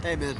Hey, man.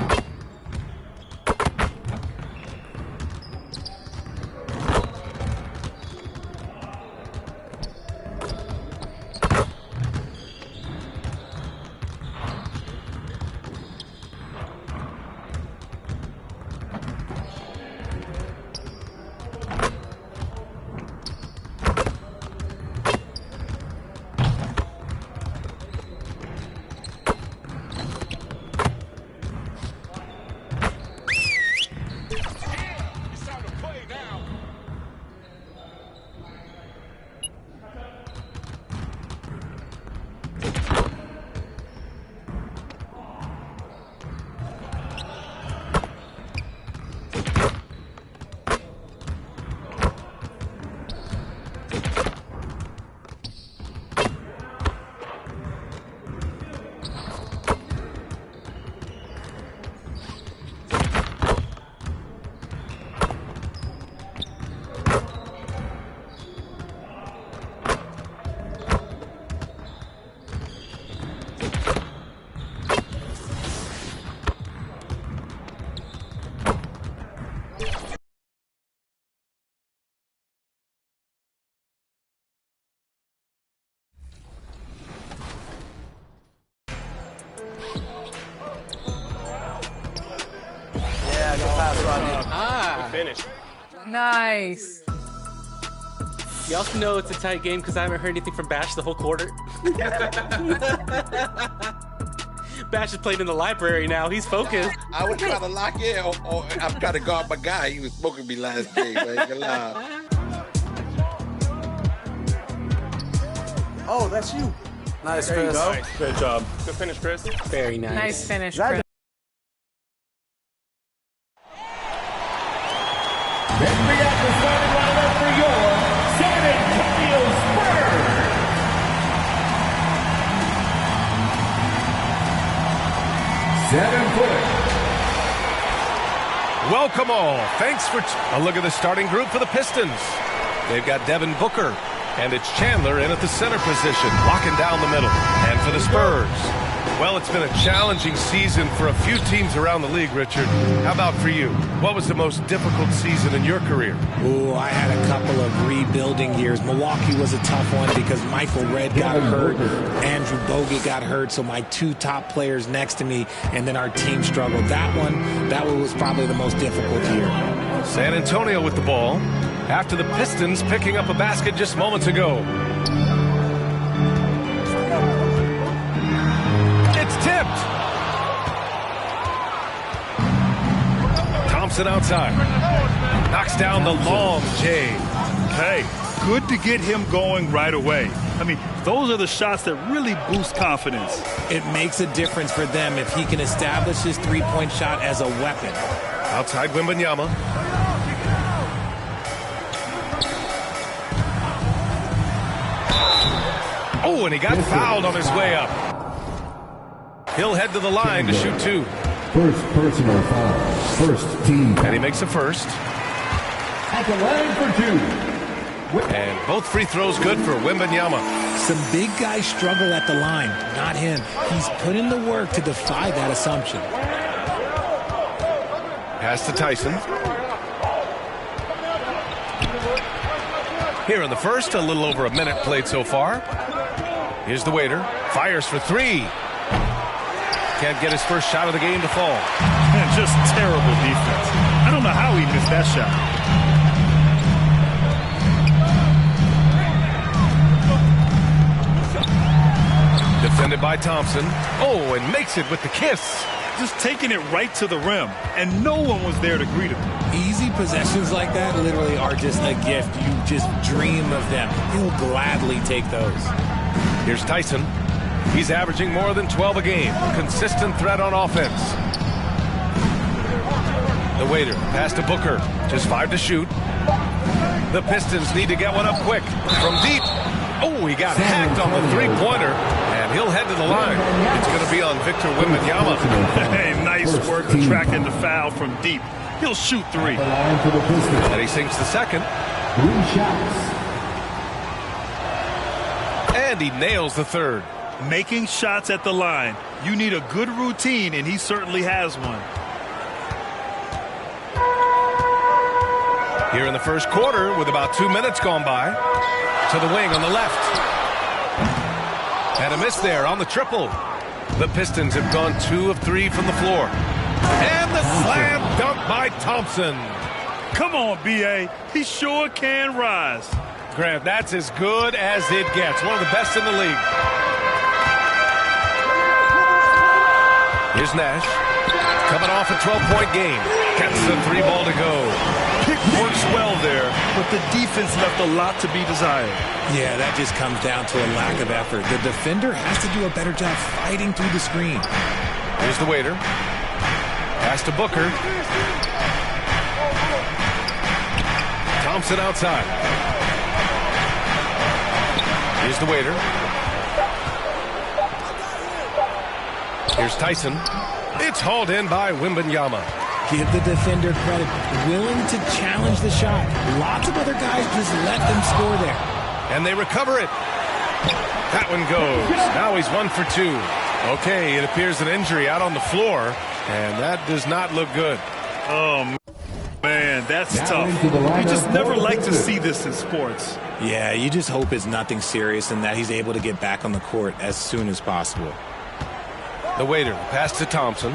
Finish. Nice. You also know it's a tight game because I haven't heard anything from Bash the whole quarter. Bash is playing in the library now. He's focused. I was trying to lock in. I'm trying to guard my guy. He was smoking me last game. Oh, that's you. Nice, There you Chris. go. Nice. Good job. Good finish, Chris. Very nice. Nice finish, Chris. Let's bring out the starting lineup for your San Antonio Spurs. 7 foot. Welcome all. Thanks for a look at the starting group for the Pistons. They've got Devin Booker, and it's Chandler in at the center position, locking down the middle. And for the Spurs, well, it's been a challenging season for a few teams around the league, Richard. How about for you? What was the most difficult season in your career? Oh, I had a couple of rebuilding years. Milwaukee was a tough one because Michael Redd got hurt, Andrew Bogut got hurt, so my two top players next to me, and then our team struggled. That one was probably the most difficult year. San Antonio with the ball after the Pistons picking up a basket just moments ago. It's tipped. Thompson outside. Knocks down the long J. Hey, good to get him going right away. I mean, those are the shots that really boost confidence. It makes a difference for them if he can establish his three-point shot as a weapon. Outside Wembanyama. Oh, and he got fouled on his way up. He'll head to the line to shoot two. First personal foul. First team. And he makes a first. At the line for two. And both free throws good for Wembanyama. Some big guys struggle at the line, not him. He's put in the work to defy that assumption. Pass to Tyson. Here in the first, a little over a minute played so far. Here's the waiter. Fires for three. Can't get his first shot of the game to fall. Man, just terrible defense. I don't know how he missed that shot. Defended by Thompson. Oh, and makes it with the kiss. Just taking it right to the rim, and no one was there to greet him. Easy possessions like that literally are just a gift. You just dream of them. He'll gladly take those. Here's Tyson. He's averaging more than 12 a game. Consistent threat on offense. The waiter, pass to Booker. Just 5 to shoot. The Pistons need to get one up quick. From deep. Oh, he got hacked on the three-pointer. And he'll head to the line. It's going to be on Victor Wembanyama. Hey, nice work tracking the foul from deep. He'll shoot three. And he sinks the second. 3 shots. And he nails the third. Making shots at the line. You need a good routine, and he certainly has one. Here in the first quarter, with about 2 minutes gone by, to the wing on the left. And a miss there on the triple. The Pistons have gone 2 of 3 from the floor. And the slam dunk by Thompson. Come on, B.A. He sure can rise. Grant, that's as good as it gets. One of the best in the league. Here's Nash. Coming off a 12-point game. Gets the 3 ball to go. Pick works well there, but the defense left a lot to be desired. Yeah, that just comes down to a lack of effort. The defender has to do a better job fighting through the screen. Here's the waiter. Pass to Booker. Thompson outside. Here's the waiter. Here's Tyson. It's hauled in by Wembanyama. Give the defender credit. Willing to challenge the shot. Lots of other guys just let them score there. And they recover it. That one goes. Now he's 1 for 2. Okay, it appears an injury out on the floor, and that does not look good. Oh, man, that's tough. You just never like to see this in sports. Yeah, you just hope it's nothing serious and that he's able to get back on the court as soon as possible. The waiter, pass to Thompson.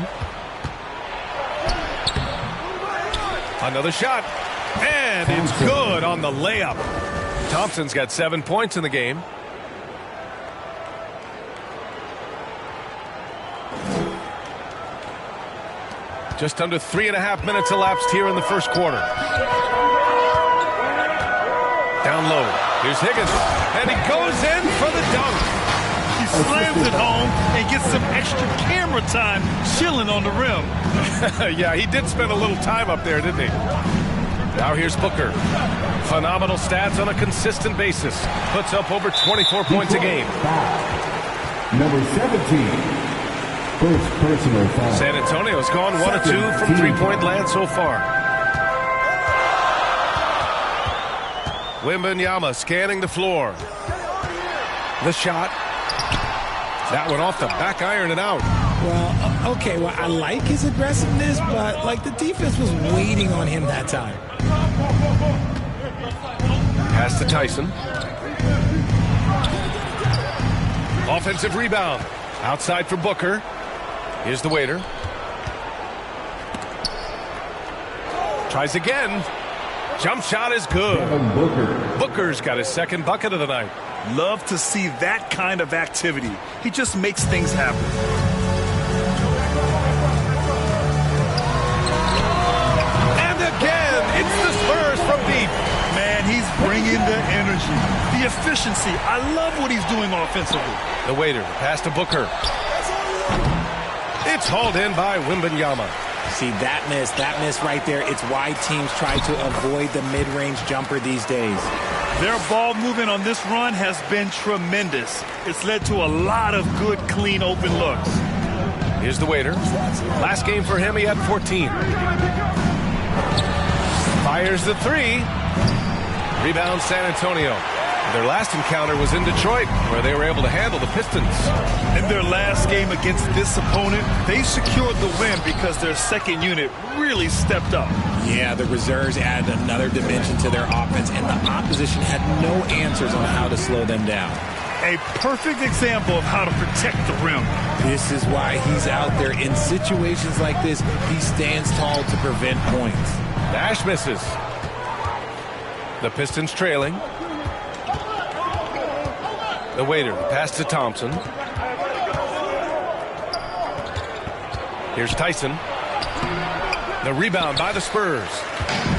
Another shot. And it's good on the layup. Thompson's got 7 points in the game. Just under 3.5 minutes elapsed here in the first quarter. Down low. Here's Higgins. And he goes in for the dunk. He slams it home and gets some extra camera time chilling on the rim. Yeah, he did spend a little time up there, didn't he? Now here's Booker. Phenomenal stats on a consistent basis. Puts up over 24 points a game. Number 17. First personal foul. San Antonio's gone 1 of 2 from three-point land so far. Wembanyama scanning the floor. The shot. That one off the back iron and out. Well, okay, well, I like his aggressiveness, but, like, the defense was waiting on him that time. Pass to Tyson. Offensive rebound. Outside for Booker. Here's the waiter. Tries again. Jump shot is good. Booker's got his second bucket of the night. Love to see that kind of activity. He just makes things happen. And again, it's the Spurs from deep. Man, he's bringing the energy, the efficiency. I love what he's doing offensively. The waiter, pass to Booker. It's hauled in by Wembanyama. See, that miss right there, it's why teams try to avoid the mid-range jumper these days. Their ball movement on this run has been tremendous. It's led to a lot of good, clean, open looks. Here's the waiter. Last game for him, he had 14. Fires the 3. Rebound San Antonio. Their last encounter was in Detroit, where they were able to handle the Pistons. In their last game against this opponent, they secured the win because their second unit really stepped up. Yeah, the reserves added another dimension to their offense, and the opposition had no answers on how to slow them down. A perfect example of how to protect the rim. This is why he's out there. In situations like this, he stands tall to prevent points. Nash misses. The Pistons trailing. The waiter, pass to Thompson. Here's Tyson. The rebound by the Spurs.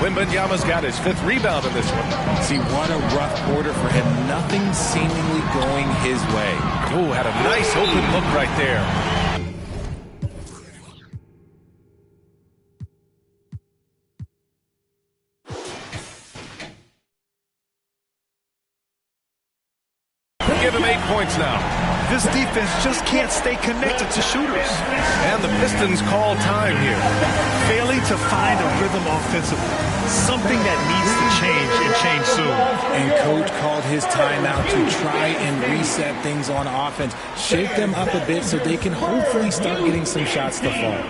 Wembanyama's got his 5th rebound in this one. See, what a rough quarter for him. Nothing seemingly going his way. Oh, had a nice open look right there. Give him 8 points now. This defense just can't stay connected to shooters. And the Pistons call time here. Failing to find a rhythm offensively. something that needs to change and change soon. And Coach called his timeout to try and reset things on offense, shake them up a bit so they can hopefully start getting some shots to fall.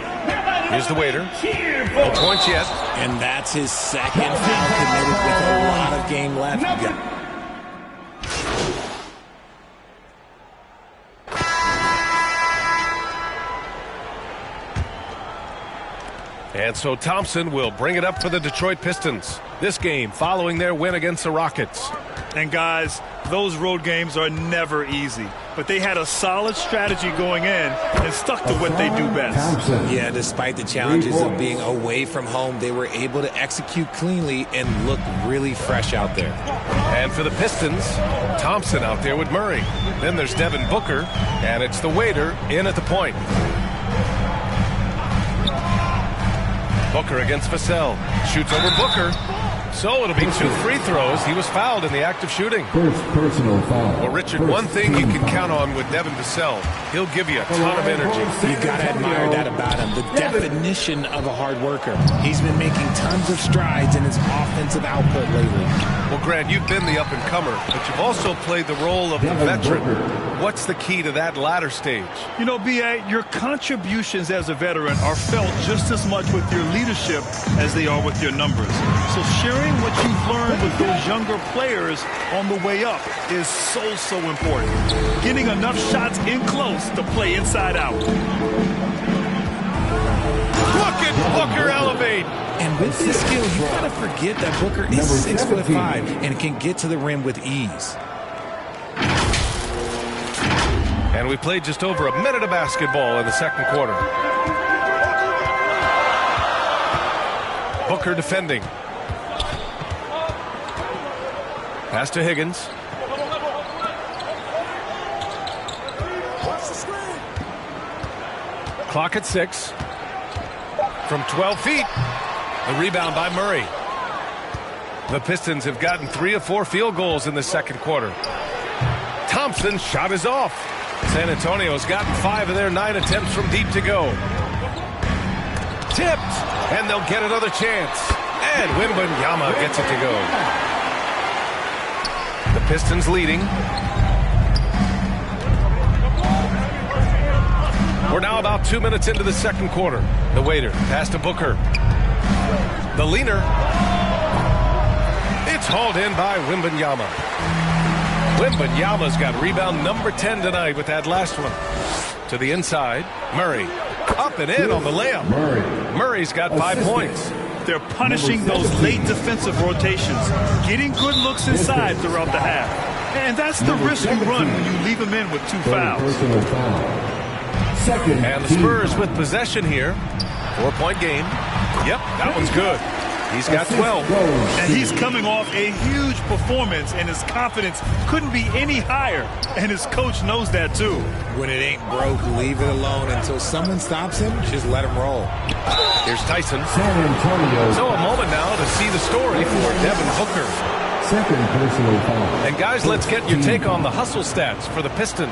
Here's the waiter. No points yet. And that's his second foul committed with a lot of game left. And so Thompson will bring it up for the Detroit Pistons. This game following their win against the Rockets. And guys, those road games are never easy. But they had a solid strategy going in and stuck to what they do best. Yeah, despite the challenges of being away from home, they were able to execute cleanly and look really fresh out there. And for the Pistons, Thompson out there with Murray. Then there's Devin Booker, and it's the waiter in at the point. Booker against Vassell. Shoots over Booker. So it'll be 2 free throws. He was fouled in the act of shooting. First personal foul. Well, Richard, one thing you can count on with Devin Vassell, he'll give you a ton of energy. You got to admire that about him. The definition of a hard worker. He's been making tons of strides in his offensive output lately. Well, Grant, you've been the up-and-comer, but you've also played the role of the veteran. What's the key to that latter stage? You know, B.A., your contributions as a veteran are felt just as much with your leadership as they are with your numbers. So sharing what you've learned with those younger players on the way up is so important. Getting enough shots in close to play inside out. Look at Booker elevate. And with this skill, you got to forget that Booker is 6'5" and can get to the rim with ease. And we played just over a minute of basketball in the second quarter. Booker defending. Pass to Higgins. Clock at 6. From 12 feet. The rebound by Murray. The Pistons have gotten 3 of 4 field goals in the second quarter. Thompson's shot is off. San Antonio's gotten 5 of their 9 attempts from deep to go. Tipped. And they'll get another chance. And Wembanyama gets it to go. The Pistons leading. We're now about 2 minutes into the second quarter. The waiter, pass to Booker. The leaner. It's hauled in by Wembanyama. Wembanyama's got rebound number 10 tonight with that last one. To the inside, Murray. Up and in on the layup. Murray's got 5 points. They're punishing those late defensive rotations, getting good looks inside throughout the half. And that's the risk you run when you leave them in with 2 fouls. And the Spurs with possession here. 4-point game. Yep, that one's good. He's got 12. And he's coming off a huge performance, and his confidence couldn't be any higher. And his coach knows that, too. When it ain't broke, leave it alone until someone stops him. Just let him roll. Here's Tyson. San Antonio. So a moment now to see the story for Devin Booker. Second personal foul. And guys, let's get your take on the hustle stats for the Pistons.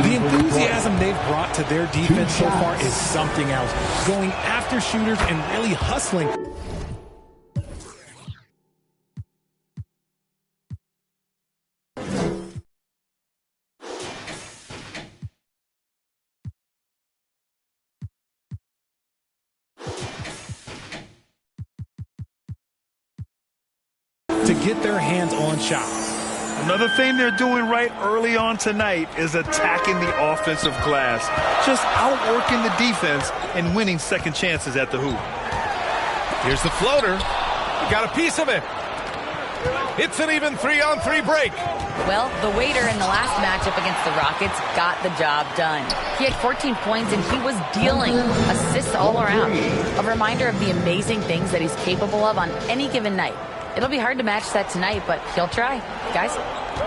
The enthusiasm they've brought to their defense so far is something else. Going after shooters and really hustling. To get their hands on shots. Another thing they're doing right early on tonight is attacking the offensive glass. Just outworking the defense and winning second chances at the hoop. Here's the floater. Got a piece of it. It's an even 3-on-3 break. Well, the waiter in the last matchup against the Rockets got the job done. He had 14 points and he was dealing assists all around. A reminder of the amazing things that he's capable of on any given night. It'll be hard to match that tonight, but he'll try. Guys?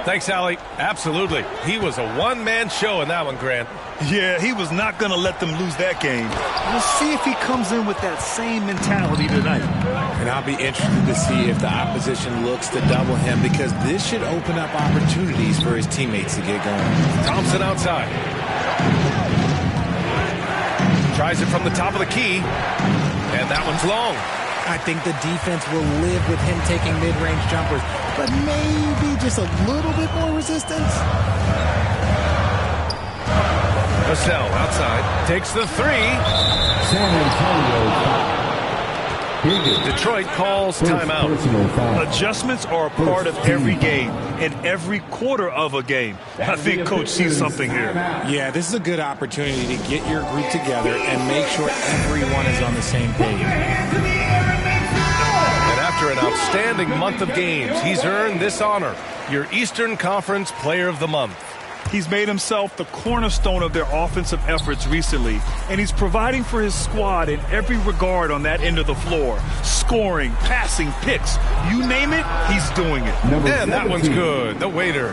Thanks, Allie. Absolutely. He was a one-man show in that one, Grant. Yeah, he was not going to let them lose that game. We'll see if he comes in with that same mentality tonight. And I'll be interested to see if the opposition looks to double him, because this should open up opportunities for his teammates to get going. Thompson outside. Tries it from the top of the key. And that one's long. I think the defense will live with him taking mid-range jumpers, but maybe just a little bit more resistance. Vassell outside, takes the three. San Antonio. Detroit calls timeout. Adjustments are a part of every game and every quarter of a game. I think Coach sees something here. Yeah, this is a good opportunity to get your group together and make sure everyone is on the same page. And after an outstanding month of games, he's earned this honor, your Eastern Conference Player of the Month. He's made himself the cornerstone of their offensive efforts recently, and he's providing for his squad in every regard on that end of the floor. Scoring, passing, picks, you name it, he's doing it. And that one's good, the waiter.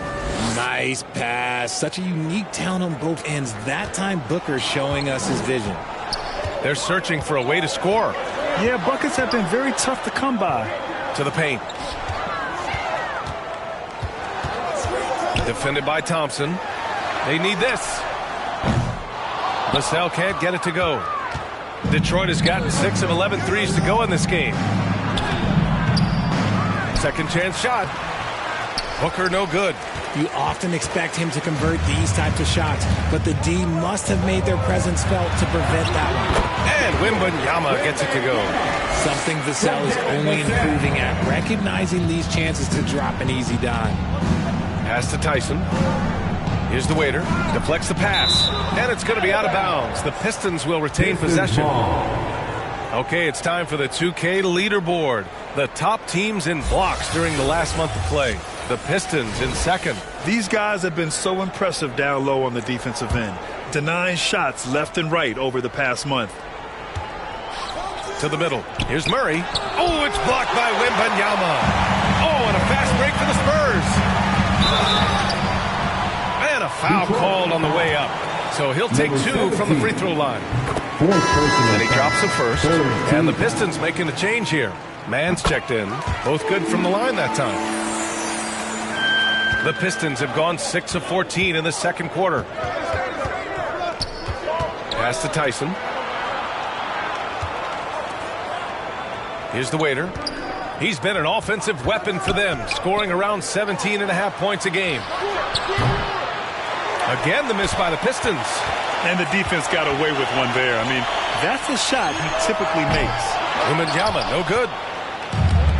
Nice pass. Such a unique talent on both ends. That time Booker's showing us his vision. They're searching for a way to score. Yeah, buckets have been very tough to come by. To the paint. Defended by Thompson. They need this. Vassell can't get it to go. Detroit has gotten 6 of 11 threes to go in this game. Second chance shot. Booker no good. You often expect him to convert these types of shots, but the D must have made their presence felt to prevent that one. And Wembanyama gets it to go. Something Vassell is only improving at, recognizing these chances to drop an easy dime. Pass to Tyson. Here's the waiter. Deflects the pass. And it's going to be out of bounds. The Pistons will retain possession. Okay, it's time for the 2K leaderboard. The top teams in blocks during the last month of play. The Pistons in second. These guys have been so impressive down low on the defensive end, denying shots left and right over the past month. To the middle. Here's Murray. Oh, it's blocked by Wembanyama. Oh, and a fast break for the Spurs. And a foul called on the way up. So he'll take 2 from the free throw line. And he drops the first. And the Pistons making a change here. Mann's checked in. Both good from the line that time. The Pistons have gone 6 of 14 in the second quarter. Pass to Tyson. Here's the waiter. He's been an offensive weapon for them, scoring around 17.5 points a game. Again, the miss by the Pistons. And the defense got away with one there. I mean, that's a shot he typically makes. Wembanyama, no good.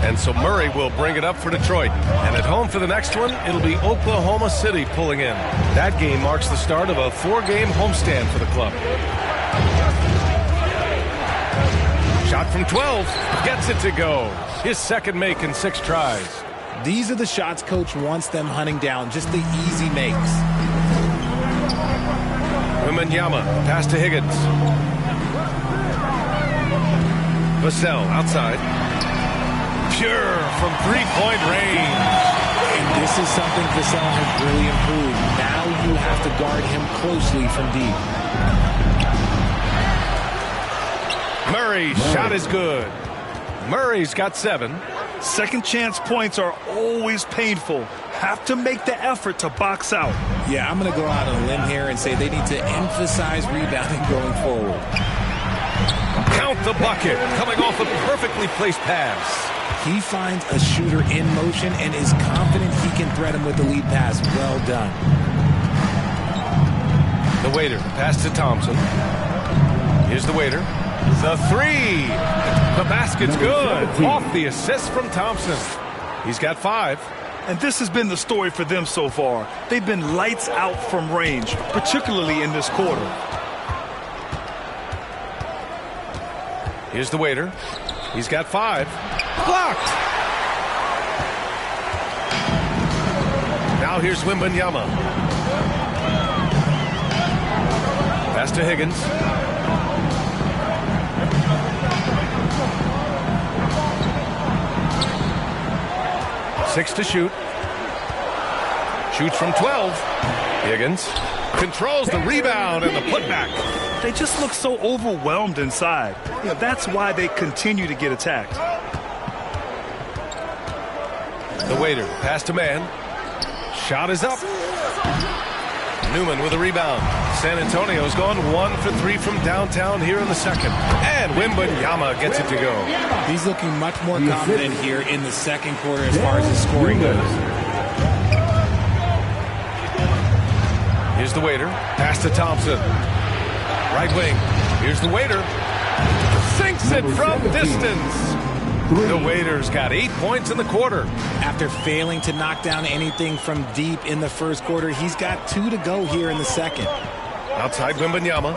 And so Murray will bring it up for Detroit. And at home for the next one, it'll be Oklahoma City pulling in. That game marks the start of a 4-game homestand for the club. Shot from 12. Gets it to go. His second make in 6 tries. These are the shots Coach wants them hunting down. Just the easy makes. Wembanyama, pass to Higgins. Vassell outside. Pure from 3-point range. And this is something Vassell has really improved. Now you have to guard him closely from deep. Murray, shot is good. Murray's got 7. Second chance points are always painful. Have to make the effort to box out. Yeah, I'm going to go out on a limb here and say they need to emphasize rebounding going forward. Count the bucket, coming off a perfectly placed pass. He finds a shooter in motion and is confident he can threat him with the lead pass. Well done. The waiter, pass to Thompson. Here's the waiter. The 3. The basket's good. Off the assist from Thompson. He's got 5. And this has been the story for them so far. They've been lights out from range, particularly in this quarter. Here's the waiter. He's got 5. Blocked. Now here's Wembanyama. Pass to Higgins. Six to shoot. Shoots from 12. Higgins controls the rebound and the putback. They just look so overwhelmed inside. You know, that's why they continue to get attacked. The waiter, pass to man. Shot is up. Newman with a rebound. San Antonio's gone 1 for 3 from downtown here in the second. And Wembanyama gets it to go. He's looking much more confident here in the second quarter as far as his scoring goes. Here's the waiter. Pass to Thompson. Right wing. Here's the waiter. Sinks it from distance. The Waiters got 8 points in the quarter. After failing to knock down anything from deep in the first quarter, he's got 2 to go here in the second. Outside Wembanyama.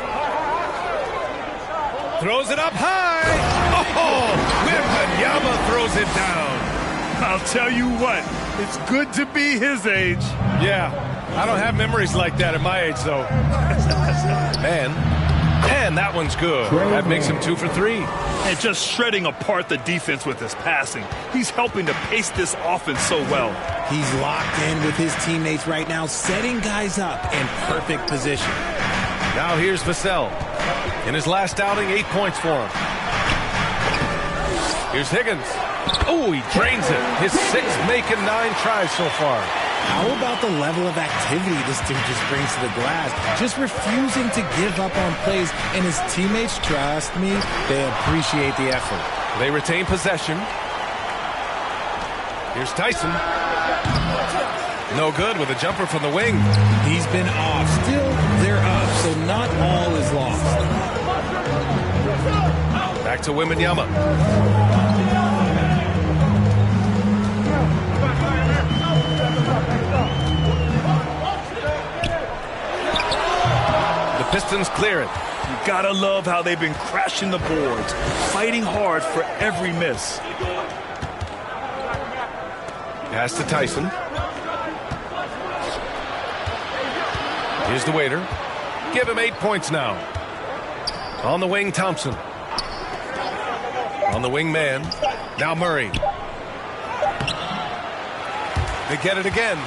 Throws it up high. Oh, Wembanyama throws it down. I'll tell you what, it's good to be his age. Yeah, I don't have memories like that at my age, though. And that one's good. That makes him 2 for 3. And just shredding apart the defense with his passing. He's helping to pace this offense so well. He's locked in with his teammates right now, setting guys up in perfect position. Now here's Vassell. In his last outing, 8 points for him. Here's Higgins. Oh, he drains it. His 6th making 9 tries so far. How about the level of activity this dude just brings to the glass? Just refusing to give up on plays, and his teammates, trust me, they appreciate the effort. They retain possession. Here's Tyson. No good with a jumper from the wing. He's been off. Still, they're up, so not all is lost. Back to Wembanyama. Pistons clear it. You gotta love how they've been crashing the boards, fighting hard for every miss. Pass to Tyson. Here's the waiter. Give him 8 points now. On the wing, Thompson. On the wing, man. Now Murray. They get it again.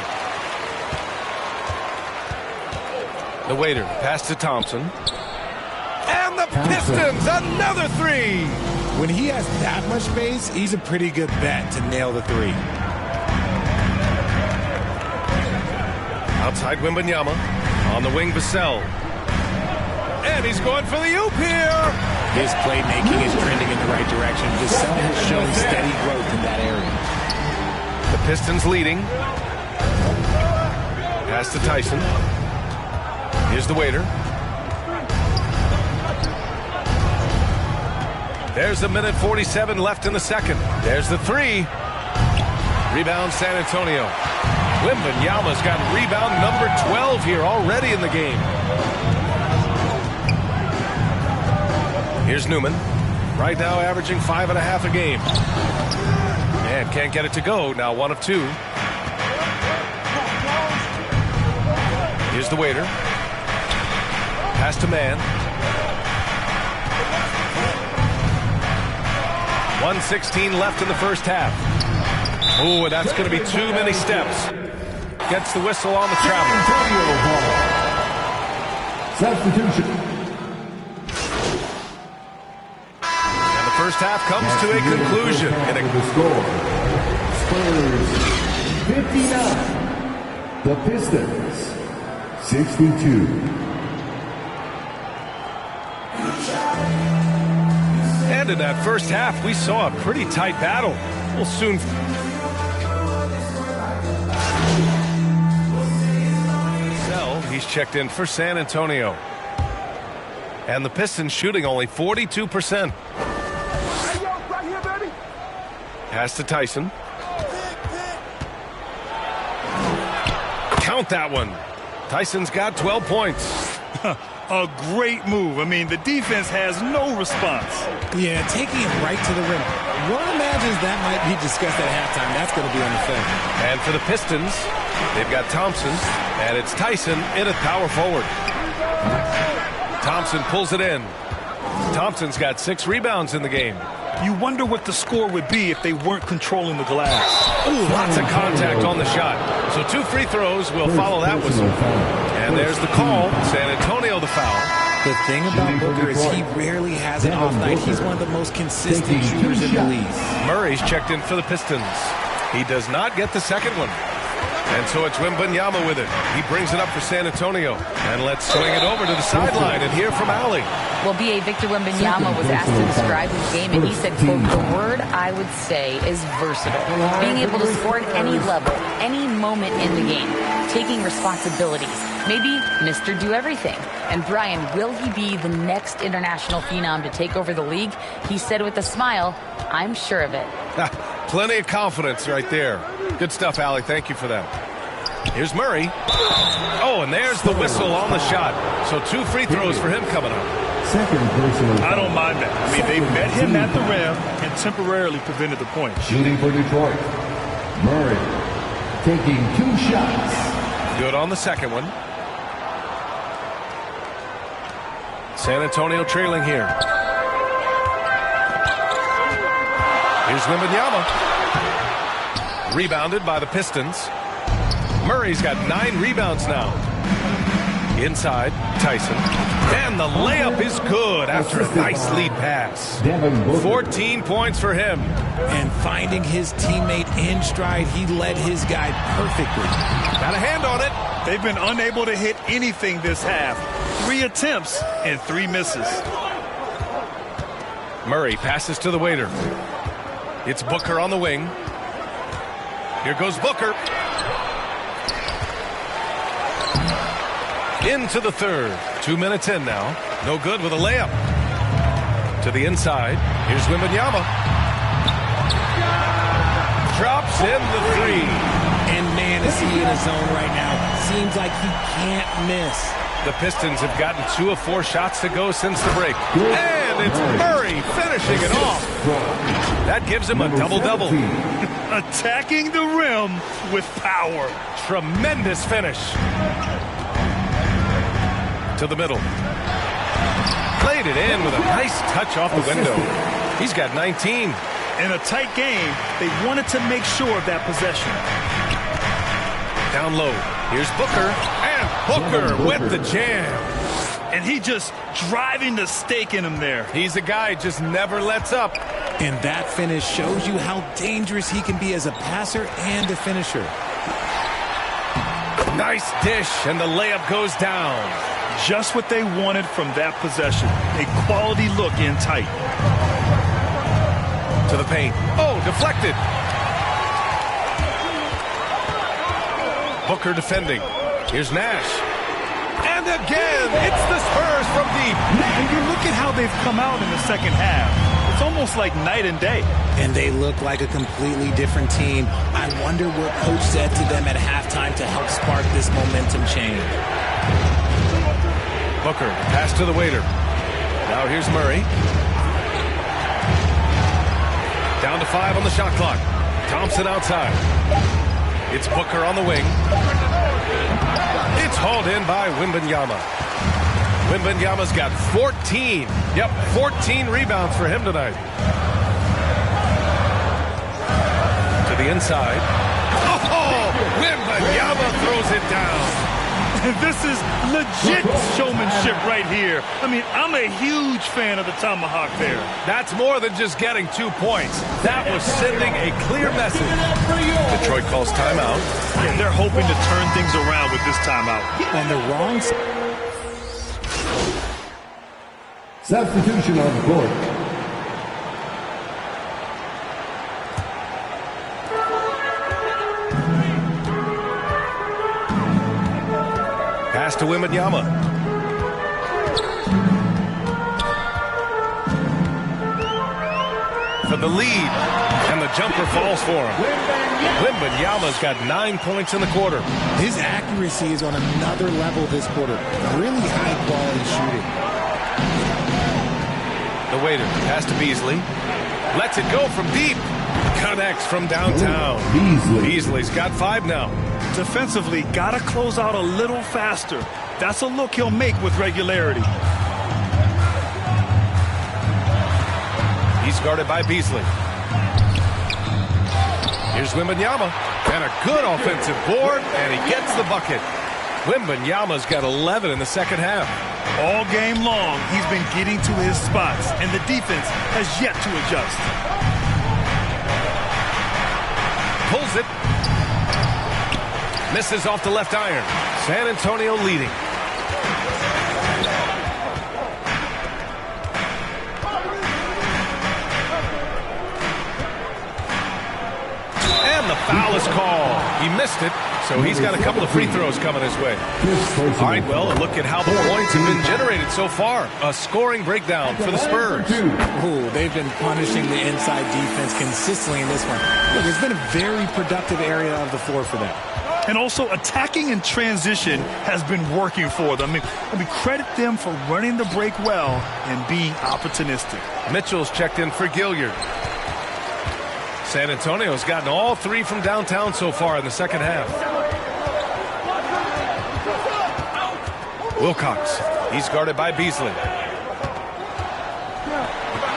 The waiter, pass to Thompson. And the Pistons, another 3! When he has that much space, he's a pretty good bet to nail the 3. Outside Wembanyama. On the wing, Vassell. And he's going for the oop here! His playmaking is trending in the right direction. Vassell has shown steady growth in that area. The Pistons leading. Pass to Tyson. Here's the waiter. There's a minute 47 left in the second. There's the 3. Rebound San Antonio. Wembanyama's got rebound number 12 here already in the game. Here's Newman. Right now averaging 5.5 a game. And can't get it to go. Now 1 of 2. Here's the waiter. Pass to man. 1:16 left in the first half. Oh, and that's going to be too many steps. Gets the whistle on the travel. Substitution. And the first half comes to a conclusion. And the score. Spurs 59. The Pistons 62. And in that first half, we saw a pretty tight battle. We'll soon... He's checked in for San Antonio. And the Pistons shooting only 42%. Pass to Tyson. Count that one. Tyson's got 12 points. A great move. I mean, the defense has no response. Yeah, taking it right to the rim. One imagines that might be discussed at halftime. That's going to be on the film. And for the Pistons, they've got Thompson, and it's Tyson in at power forward. Thompson pulls it in. Thompson's got 6 rebounds in the game. You wonder what the score would be if they weren't controlling the glass. Ooh, lots of contact on the shot. So 2 free throws will follow that whistle. And there's the call. San Antonio the foul. The thing about Booker is he rarely has an off night. He's one of the most consistent shooters in the league. Murray's checked in for the Pistons. He does not get the second one. And so it's Wembanyama with it. He brings it up for San Antonio. And let's swing it over to the sideline and hear from Allie. Well, B.A. Victor Wembanyama was asked to describe his game, and he said, quote, the word I would say is versatile. Being able to score at any level, any moment in the game, taking responsibilities, maybe Mr. Do-Everything. And Brian, will he be the next international phenom to take over the league? He said with a smile, I'm sure of it. Plenty of confidence right there. Good stuff, Allie. Thank you for that. Here's Murray. Oh, and there's the whistle on the shot. So 2 free throws for him coming up. I don't mind that. I mean, they met him at the rim and temporarily prevented the point. Shooting for Detroit. Murray taking 2 shots. Good on the second one. San Antonio trailing here. Here's Wembanyama. Rebounded by the Pistons. Murray's got 9 rebounds now. Inside, Tyson. And the layup is good after a nice lead pass. 14 points for him. And finding his teammate in stride, he led his guy perfectly. Got a hand on it. They've been unable to hit anything this half. 3 attempts and 3 misses. Murray passes to the waiter. It's Booker on the wing. Here goes Booker. Into the third. 2 minutes in now. No good with a layup. To the inside. Here's Wembanyama. Drops in the 3. And man, is he in a zone right now. Seems like he can't miss. The Pistons have gotten 2 of 4 shots to go since the break. And it's Murray finishing it off. That gives him a double-double. Attacking the rim with power. Tremendous finish. To the middle. Played it in with a nice touch off the window. He's got 19. In a tight game, they wanted to make sure of that possession. Down low. Here's Booker. And Booker with the jam. And he just driving the stake in him there. He's a guy who just never lets up. And that finish shows you how dangerous he can be as a passer and a finisher. Nice dish, and the layup goes down. Just what they wanted from that possession. A quality look in tight. To the paint. Oh, deflected. Booker defending. Here's Nash. And again, it's the Spurs from deep. And you look at how they've come out in the second half. It's almost like night and day. And they look like a completely different team. I wonder what coach said to them at halftime to help spark this momentum change. Booker, pass to the waiter. Now here's Murray. Down to 5 on the shot clock. Thompson outside. It's Booker on the wing. It's hauled in by Wembanyama. Wembanyama's got 14. Yep, 14 rebounds for him tonight. To the inside. Oh, Wembanyama throws it down. This is legit showmanship right here. I mean, I'm a huge fan of the tomahawk there. That's more than just getting 2 points. That was sending a clear message. Detroit calls timeout. Yeah, they're hoping to turn things around with this timeout. On the wrong side. Substitution on the court. Pass to Wembanyama. For the lead. And the jumper falls for him. Wembanyama's got 9 points in the quarter. His accuracy is on another level this quarter. Really high quality shooting. The waiter. Pass to Beasley. Lets it go from deep. Connects from downtown. Beasley's got 5 now. Defensively, got to close out a little faster. That's a look he'll make with regularity. He's guarded by Beasley. Here's Wembanyama. And a good offensive board, and he gets the bucket. Wembanyama's got 11 in the second half. All game long, he's been getting to his spots, and the defense has yet to adjust. Pulls it. Misses off the left iron. San Antonio leading. And the foul is called. He missed it, so he's got a couple of free throws coming his way. All right, well, a look at how the points have been generated so far. A scoring breakdown for the Spurs. Ooh, they've been punishing the inside defense consistently in this one. Look, it's been a very productive area of the floor for them. And also, attacking in transition has been working for them. I mean, credit them for running the break well and being opportunistic. Mitchell's checked in for Gilliard. San Antonio's gotten all three from downtown so far in the second half. Wilcox, he's guarded by Beasley.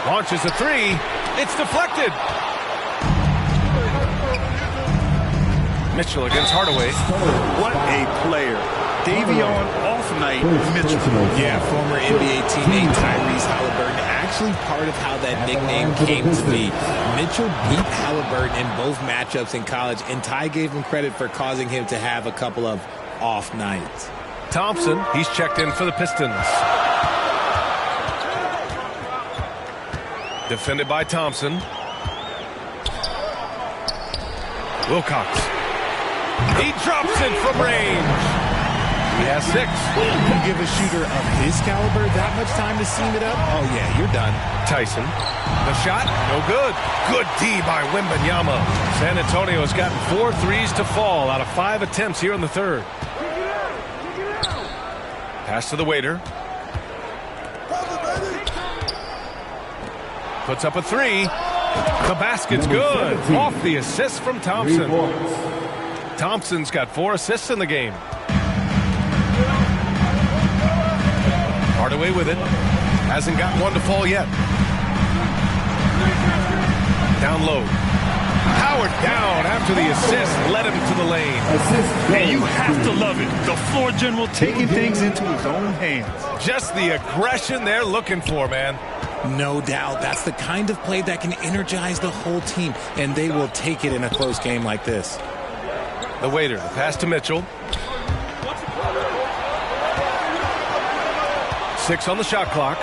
Launches a three. It's deflected. Mitchell against Hardaway. What a player. Davion off night, Mitchell. Yeah, former NBA teammate Tyrese Halliburton. Actually part of how that nickname came to be. Mitchell beat Halliburton in both matchups in college, and Ty gave him credit for causing him to have a couple of off nights. Thompson, he's checked in for the Pistons. Defended by Thompson. Wilcox. He drops it from range. He has 6. You give a shooter of his caliber that much time to seam it up? Oh, yeah, you're done. Tyson. The shot, no good. Good D by Wembanyama. San Antonio's gotten 4 threes to fall out of 5 attempts here in the third. Pass to the waiter. Puts up a 3. The basket's good. Off the assist from Thompson. Thompson's got 4 assists in the game. Hardaway with it. Hasn't gotten one to fall yet. Down low. Howard down after the assist. Led him to the lane. And you have to love it. The floor general taking things into his own hands. Just the aggression they're looking for, man. No doubt. That's the kind of play that can energize the whole team, and they will take it in a close game like this. The waiter. The pass to Mitchell. 6 on the shot clock.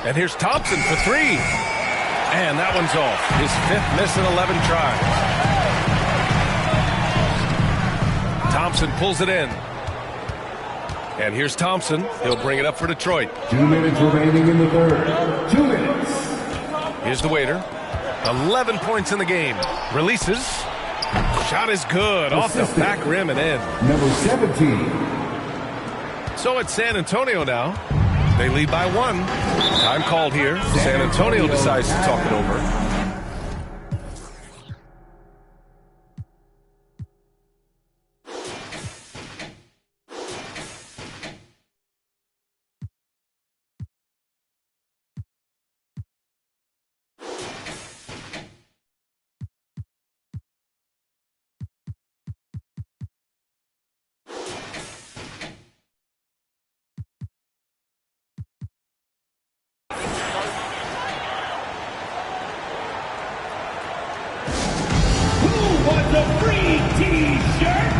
And here's Thompson for 3. And that one's off. His 5th miss in 11 tries. Thompson pulls it in. And here's Thompson. He'll bring it up for Detroit. 2 minutes remaining in the third. 2 minutes. Here's the waiter. 11 points in the game. Releases. Shot is good. Off the back rim and in. Number 17. So it's San Antonio now. They lead by 1. Time called here. San Antonio decides to talk it over. The free T-shirt.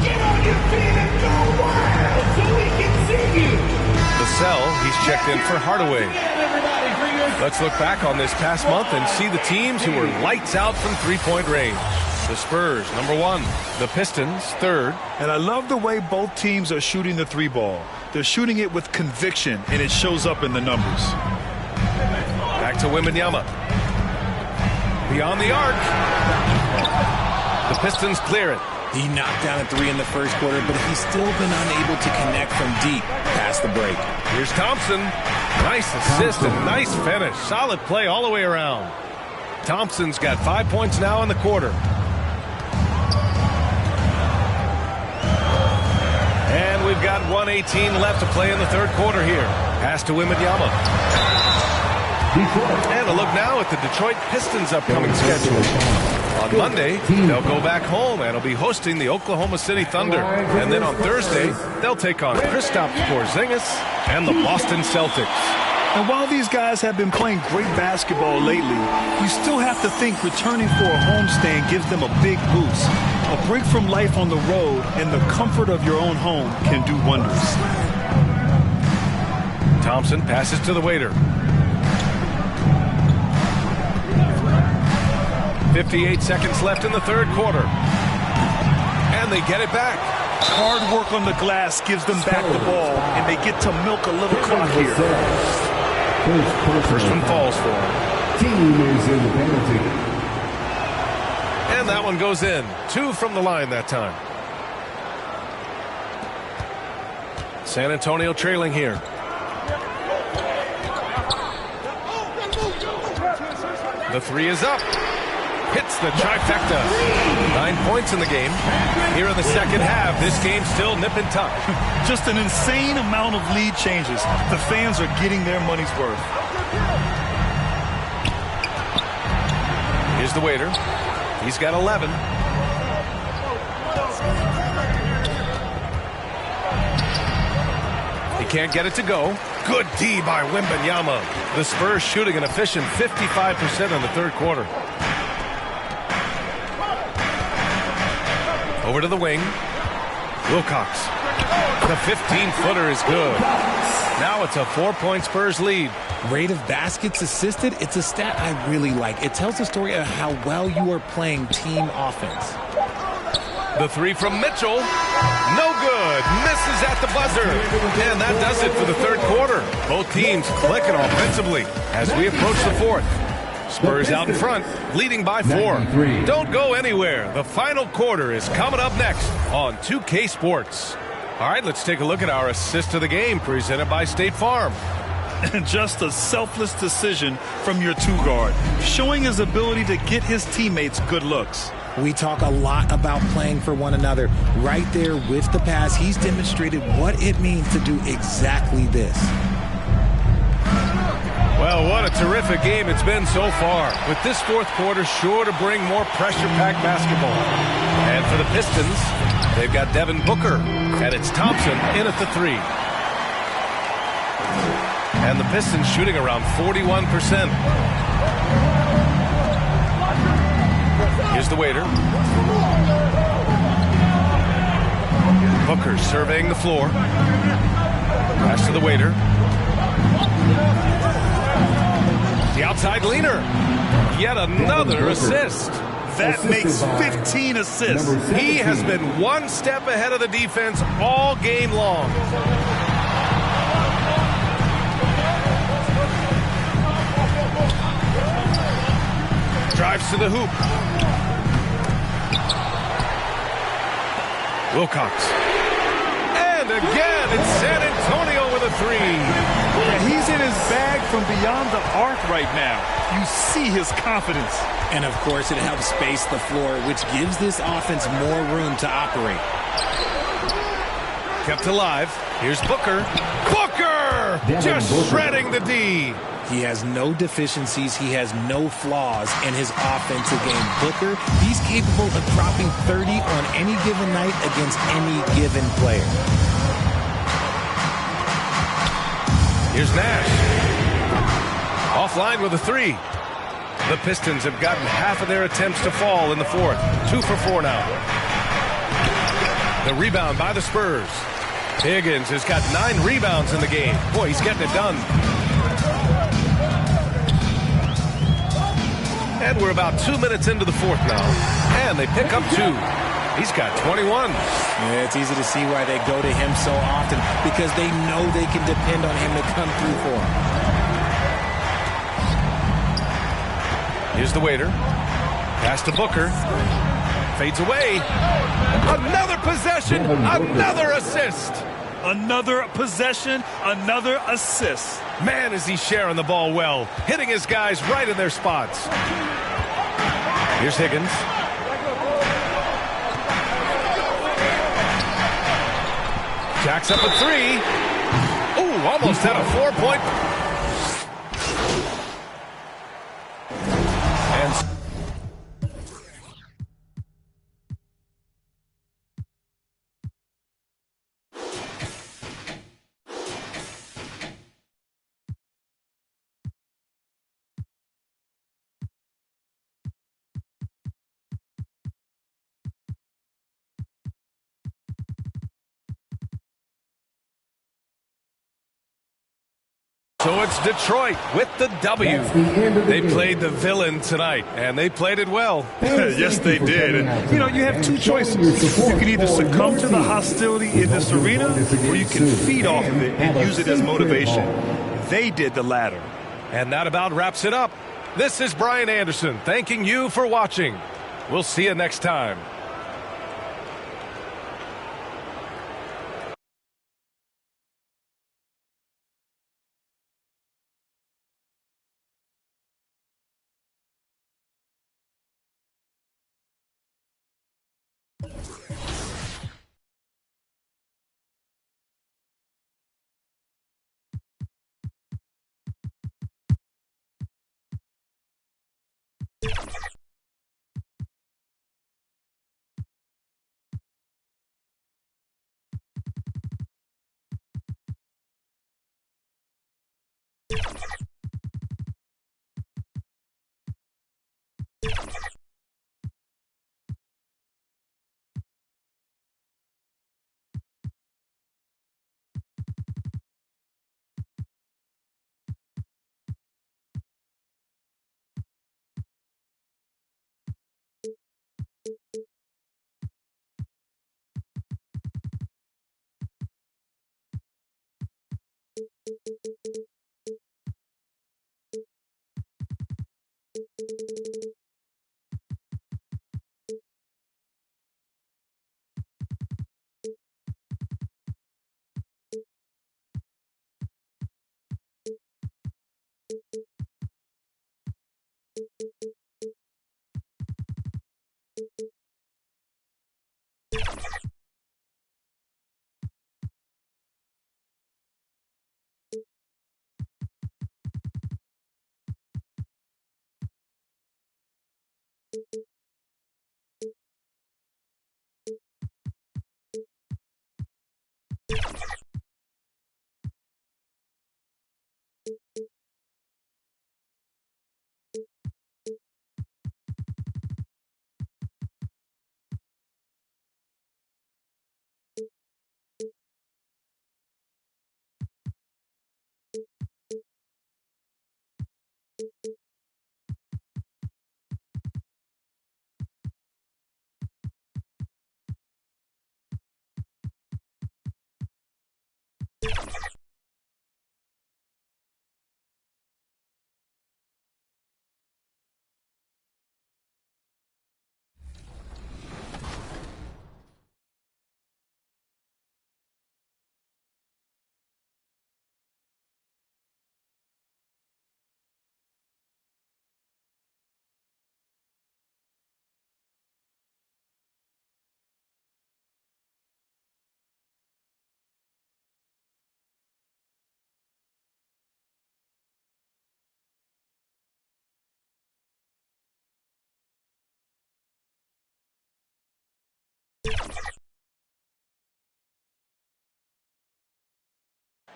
Get on your feet and go wild so we can see you. The cell, he's checked in for Hardaway. Let's look back on this past month and see the teams who were lights out from three-point range. The Spurs, number 1. The Pistons, 3rd. And I love the way both teams are shooting the 3 ball. They're shooting it with conviction, and it shows up in the numbers. Back to Wembanyama. Beyond the arc. The Pistons clear it. He knocked down a 3 in the first quarter, but he's still been unable to connect from deep past the break. Here's Thompson. Nice assist and nice finish. Solid play all the way around. Thompson's got 5 points now in the quarter. And we've got 1:18 left to play in the third quarter here. Pass to Wembanyama. And a look now at the Detroit Pistons' upcoming schedule. On Monday, they'll go back home and will be hosting the Oklahoma City Thunder. And then on Thursday, they'll take on Kristaps Porzingis and the Boston Celtics. And while these guys have been playing great basketball lately, you still have to think returning for a homestand gives them a big boost. A break from life on the road and the comfort of your own home can do wonders. Thompson passes to the waiter. 58 seconds left in the third quarter. And they get it back. Hard work on the glass gives them back the ball, and they get to milk a little clock here. First one falls for him. Team is in the penalty. And that one goes in. 2 from the line that time. San Antonio trailing here. The 3 is up. Hits the trifecta. 9 points in the game. Here in the second half, this game's still nip and tuck. Just an insane amount of lead changes. The fans are getting their money's worth. Here's the waiter. He's got 11. He can't get it to go. Good D by Wembanyama. The Spurs shooting an efficient 55% in the third quarter. Over to the wing. Wilcox. The 15-footer is good. Now it's a 4-point Spurs lead. Rate of baskets assisted, it's a stat I really like. It tells the story of how well you are playing team offense. The 3 from Mitchell. No good. Misses at the buzzer. And that does it for the third quarter. Both teams clicking offensively as we approach the fourth. Spurs out in front, leading by 4. Don't go anywhere. The final quarter is coming up next on 2K Sports. All right, let's take a look at our assist of the game presented by State Farm. And just a selfless decision from your 2-guard, showing his ability to get his teammates good looks. We talk a lot about playing for one another. Right there with the pass, he's demonstrated what it means to do exactly this. Well, what a terrific game it's been so far. With this fourth quarter sure to bring more pressure-packed basketball. And for the Pistons, they've got Devin Booker. And it's Thompson in at the 3. And the Pistons shooting around 41%. Here's the waiter. Booker surveying the floor. Pass to the waiter. The outside leaner. Yet another assist. That makes 15 assists. He has been one step ahead of the defense all game long. Drives to the hoop. Wilcox. And again, it's San Antonio with a 3. Yeah, he's in his bag from beyond the arc right now. You see his confidence. And of course, it helps space the floor, which gives this offense more room to operate. Kept alive. Here's Booker. Booker! Just shredding the D. He has no deficiencies. He has no flaws in his offensive game. Booker, he's capable of dropping 30 on any given night against any given player. Here's Nash. Offline with a 3. The Pistons have gotten half of their attempts to fall in the fourth. 2 for 4 now. The rebound by the Spurs. Higgins has got 9 rebounds in the game. Boy, he's getting it done. And we're about 2 minutes into the fourth now. And they pick up 2. He's got 21. Yeah, it's easy to see why they go to him so often, because they know they can depend on him to come through for them. Here's the waiter. Pass to Booker. Fades away. Another possession. Another assist. Another possession. Another assist. Man, is he sharing the ball well. Hitting his guys right in their spots. Here's Higgins. Jacks up a 3. Ooh, almost had a 4-point So it's Detroit with the W. They played the villain tonight, and they played it well. Yes, they did. And, you have two choices. You can either succumb to the hostility in this arena, or you can feed off of it and use it as motivation. They did the latter. And that about wraps it up. This is Brian Anderson thanking you for watching. We'll see you next time.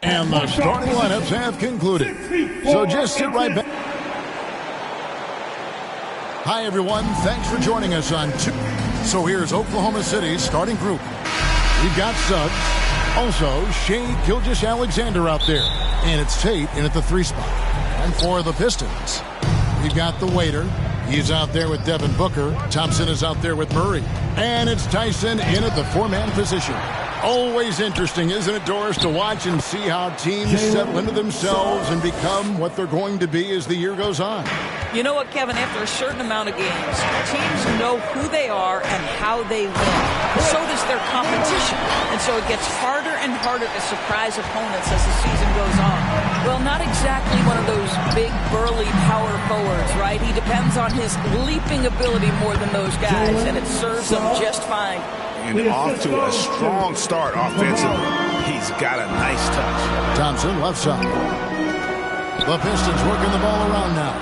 And the starting lineups have concluded. So just sit right back. Hi, everyone. Thanks for joining us on 2. So here's Oklahoma City's starting group. We've got Suggs. Also, Shea Gilgeous-Alexander out there. And it's Tate in at the 3 spot. And for the Pistons, we've got the waiter. He's out there with Devin Booker. Thompson is out there with Murray. And it's Tyson in at the 4-man position. Always interesting, isn't it, Doris, to watch and see how teams settle into themselves and become what they're going to be as the year goes on. You know what, Kevin? After a certain amount of games, teams know who they are and how they win. So does their competition. And so it gets harder and harder to surprise opponents as the season goes on. Well, not exactly one of those big, burly power forwards, right? He depends on his leaping ability more than those guys, and it serves him just fine. And off to a strong start offensively. He's got a nice touch. Thompson, left side. The Pistons working the ball around now.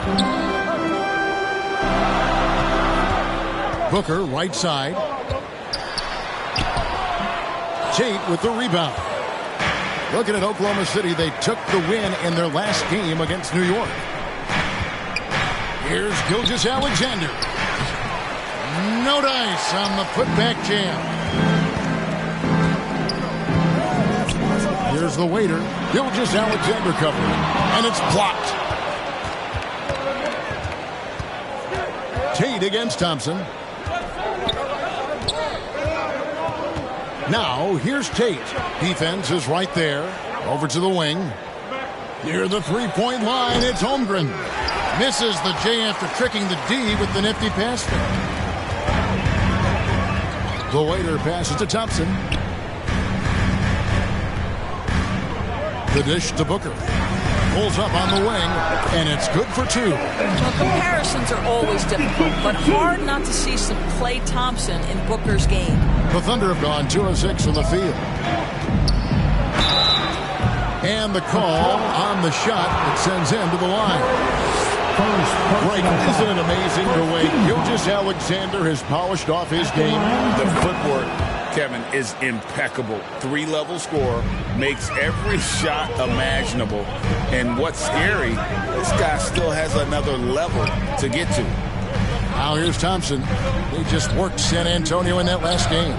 Booker, right side. Tate with the rebound. Looking at Oklahoma City, they took the win in their last game against New York. Here's Gilgeous-Alexander. No dice on the putback jam. Here's the waiter. Gilgeous Alexander covering. And it's blocked. Tate against Thompson. Now, here's Tate. Defense is right there. Over to the wing. Near the three-point line, it's Holmgren. Misses the J after tricking the D with the nifty pass. The waiter passes to Thompson. The dish to Booker. Pulls up on the wing, and it's good for two. Well, comparisons are always difficult, but hard not to see some Klay Thompson in Booker's game. The Thunder have gone 2 of 6 from the field. And the call on the shot that sends him to the line. Right, isn't it amazing the way Gilgeous Alexander has polished off his game? The footwork, Kevin, is impeccable. 3-level scorer, makes every shot imaginable. And what's scary, this guy still has another level to get to. Now here's Thompson. They just worked San Antonio in that last game.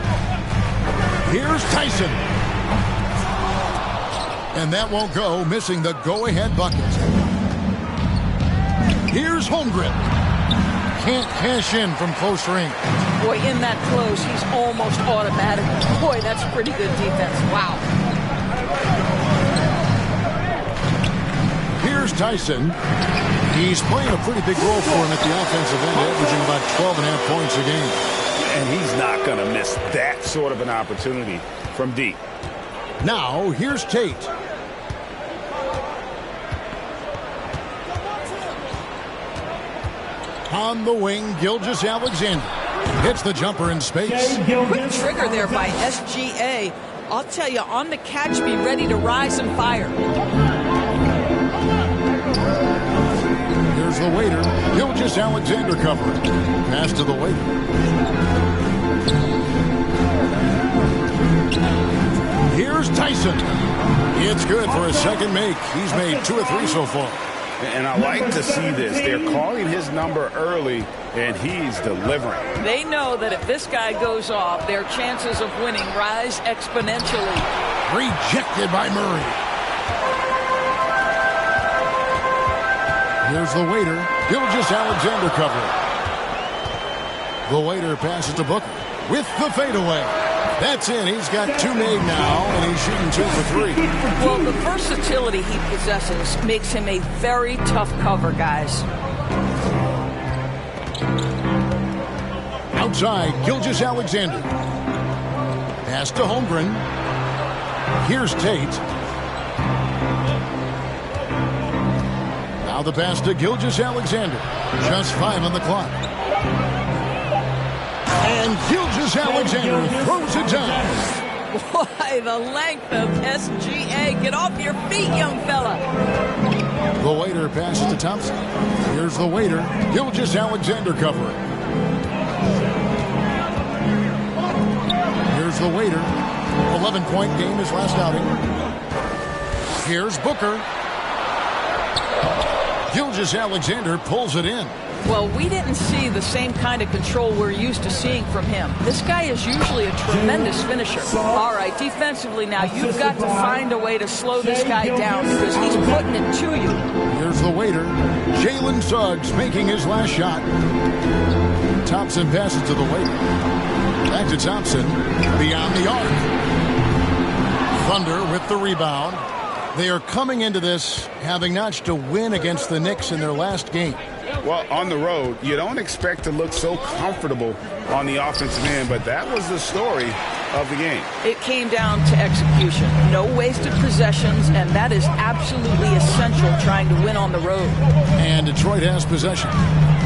Here's Tyson. And that won't go, missing the go-ahead bucket. Here's Holmgren. Can't cash in from close range. Boy, in that close, he's almost automatic. Boy, that's pretty good defense. Wow. Here's Tyson. He's playing a pretty big role for him at the offensive end, averaging about 12.5 points a game. And he's not going to miss that sort of an opportunity from deep. Now, here's Tate. On the wing, Gilgeous Alexander hits the jumper in space. Quick trigger there by SGA. I'll tell you, on the catch, be ready to rise and fire. Here's the waiter. Gilgeous Alexander covering. Pass to the waiter. Here's Tyson. It's good for a second make. He's made 2 or 3 so far. And I like to see this. They're calling his number early, and he's delivering. They know that if this guy goes off, their chances of winning rise exponentially. Rejected by Murray. Here's the waiter. Gilgeous Alexander covering. The waiter passes to Booker with the fadeaway. That's in. He's got 2 made now, and he's shooting 2 for 3. Well, the versatility he possesses makes him a very tough cover, guys. Outside, Gilgeous Alexander. Pass to Holmgren. Here's Tate. Now the pass to Gilgeous Alexander. Just 5 on the clock. And Gilgeous Alexander throws it down. Boy, the length of SGA. Get off your feet, young fella. The waiter passes to Thompson. Here's the waiter. Gilgeous Alexander covering. Here's the waiter. 11-point game his last outing. Here's Booker. Gilgeous Alexander pulls it in. Well, we didn't see the same kind of control we're used to seeing from him. This guy is usually a tremendous finisher. All right, defensively now, you've got to find a way to slow this guy down because he's putting it to you. Here's the waiter. Jalen Suggs making his last shot. Thompson passes to the waiter. Back to Thompson. Beyond the arc. Thunder with the rebound. They are coming into this having notched a win against the Knicks in their last game. Well, on the road, you don't expect to look so comfortable on the offensive end, but that was the story of the game. It came down to execution. No wasted possessions, and that is absolutely essential trying to win on the road. And Detroit has possession.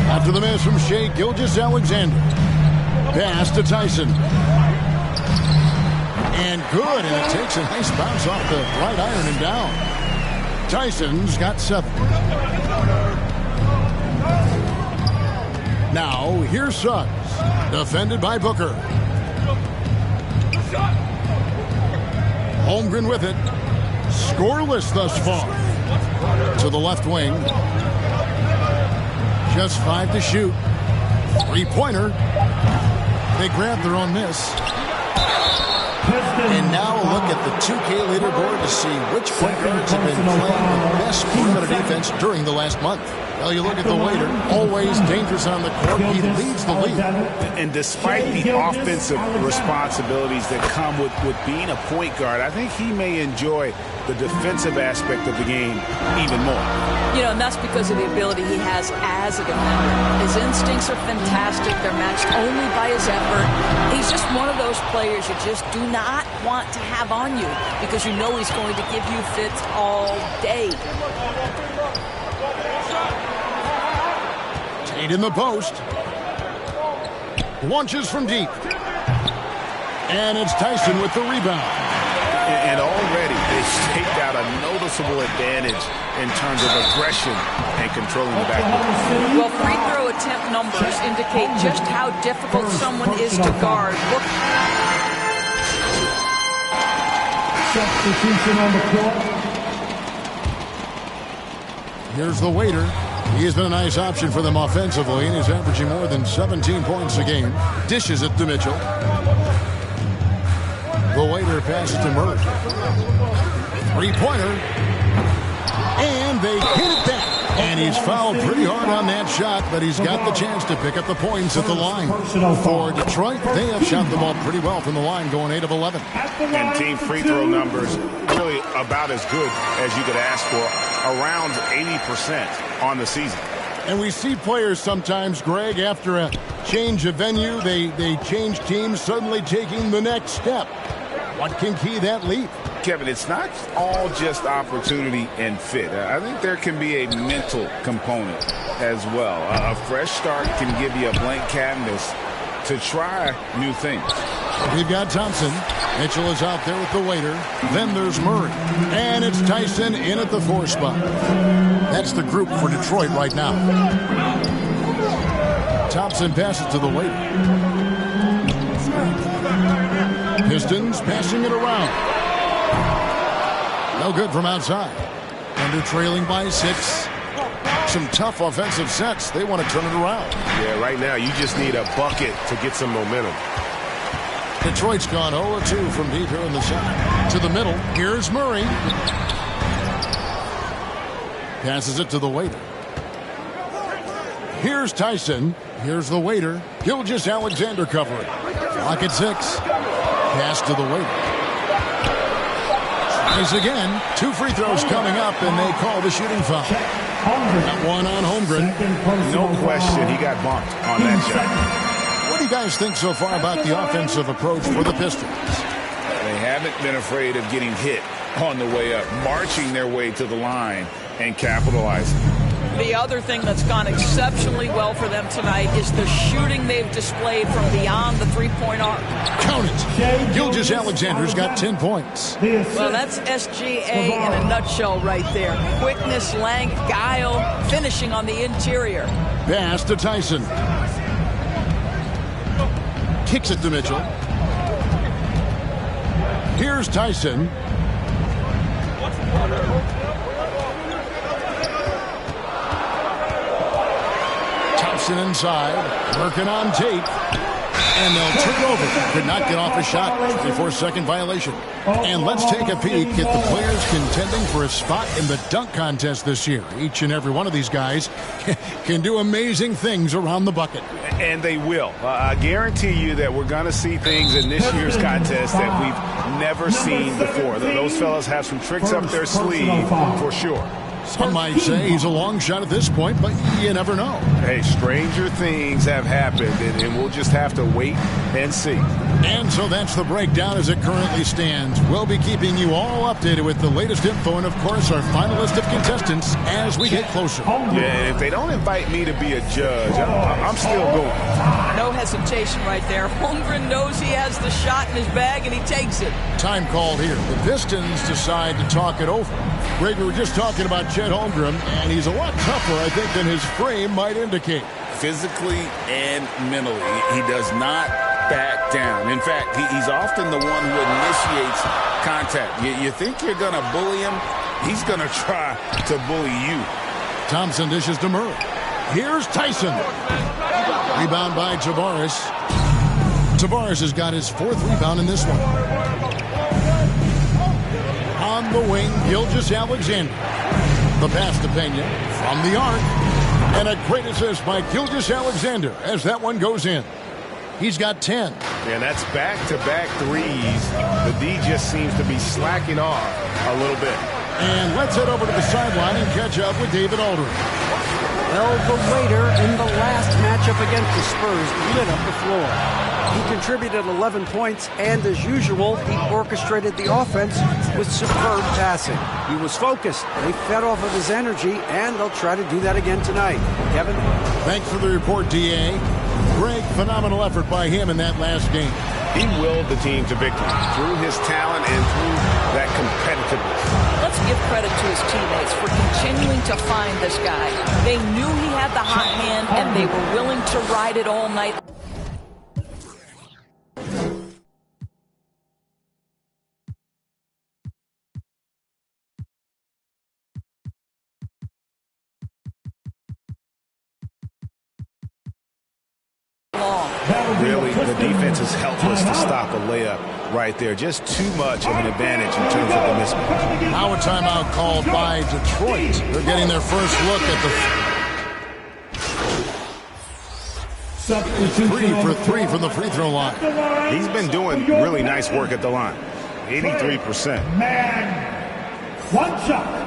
After the miss from Shea Gilgeous Alexander. Pass to Tyson. And good, and it takes a nice bounce off the right iron and down. Tyson's got 7. Now, here's Suggs. Defended by Booker. Holmgren with it. Scoreless thus far. To the left wing. Just 5 to shoot. 3-pointer. They grab their own miss. And now a look at the 2K leaderboard to see which point guards have been playing the best perimeter defense during the last month. Well, you look at the waiter, always dangerous on the court. He leads the league. And despite the offensive responsibilities that come with being a point guard, I think he may enjoy the defensive aspect of the game even more. You know, and that's because of the ability he has as a defender. His instincts are fantastic. They're matched only by his effort. He's just one of those players you just do not want to have on you because you know he's going to give you fits all day. Tate in the post. Launches from deep. And it's Tyson with the rebound. And already they staked out a noticeable advantage in terms of aggression and controlling the backcourt. Well, free throw attempt numbers indicate just how difficult someone is to guard. Look. Substitution on the court. Here's the waiter. He has been a nice option for them offensively, and he's averaging more than 17 points a game. Dishes it to Mitchell. The waiter passes to Murray. Three-pointer. And they hit it back. And he's fouled pretty hard on that shot, but he's got the chance to pick up the points at the line. For Detroit, they have shot the ball pretty well from the line, going 8 of 11. And team free throw numbers really about as good as you could ask for, around 80% on the season. And we see players sometimes, Greg, after a change of venue, they change teams, suddenly taking the next step. What can key that leap? Kevin, it's not all just opportunity and fit. I think there can be a mental component as well. A fresh start can give you a blank canvas to try new things. We've got Thompson. Mitchell is out there with the waiter. Then there's Murray. And it's Tyson in at the 4 spot. That's the group for Detroit right now. Thompson passes to the waiter. Pistons passing it around. No good from outside. Thunder trailing by 6. Some tough offensive sets. They want to turn it around. Yeah, right now you just need a bucket to get some momentum. Detroit's gone 0-2 from deep here in the second. To the middle. Here's Murray. Passes it to the waiter. Here's Tyson. Here's the waiter. Gilgeous-Alexander covering. Clock at 6. Pass to the waiter. Tries again. 2 free throws coming up, and they call the shooting foul. That one on Holmgren. No question he got bumped on that shot. What do you guys think so far about the offensive approach for the Pistons? They haven't been afraid of getting hit on the way up, marching their way to the line and capitalizing. The other thing that's gone exceptionally well for them tonight is the shooting they've displayed from beyond the three-point arc. Count it. Gilgeous-Alexander's got 10 points. Well, that's SGA in a nutshell right there. Quickness, length, guile, finishing on the interior. Pass to Tyson. Kicks it to Mitchell. Here's Tyson. Thompson inside, working on Tate. And they'll turn over. Could not get off a shot. 24-second violation. And let's take a peek at the players contending for a spot in the dunk contest this year. Each and every one of these guys can do amazing things around the bucket. And they will. I guarantee you that we're going to see things in this year's contest that we've never seen before. Those fellas have some tricks up their sleeve for sure. Some might say he's a long shot at this point, but you never know. Hey, stranger things have happened, and we'll just have to wait and see. And so that's the breakdown as it currently stands. We'll be keeping you all updated with the latest info and, of course, our final list of contestants as we get closer. Yeah, if they don't invite me to be a judge, I'm still going. No hesitation right there. Holmgren knows he has the shot in his bag, and he takes it. Time called here. The Pistons decide to talk it over. Greg, we were just talking about Chet Holmgren, and he's a lot tougher, I think, than his frame might indicate. Physically and mentally, he does not back down. In fact, he's often the one who initiates contact. You think you're going to bully him? He's going to try to bully you. Thompson dishes to Murray. Here's Tyson. Rebound by Tavares. Tavares has got his 4th rebound in this one. From the wing, Gilgeous-Alexander. The pass to Pena from the arc. And a great assist by Gilgeous-Alexander as that one goes in. He's got 10. And that's back-to-back threes. The D just seems to be slacking off a little bit. And let's head over to the sideline and catch up with David Aldridge. Well, the waiter in the last matchup against the Spurs lit up the floor. He contributed 11 points, and as usual, he orchestrated the offense with superb passing. He was focused. They fed off of his energy, and they'll try to do that again tonight. Kevin? Thanks for the report, D.A. Greg, phenomenal effort by him in that last game. He willed the team to victory through his talent and through that competitiveness. Let's give credit to his teammates for continuing to find this guy. They knew he had the hot hand, and they were willing to ride it all night. Really, the defense is helpless to stop a layup right there. Just too much of an advantage in terms of the mismatch. Now a timeout called by Detroit. They're getting their first look at the 3 for 3 from the free throw line. He's been doing really nice work at the line. 83%. One shot.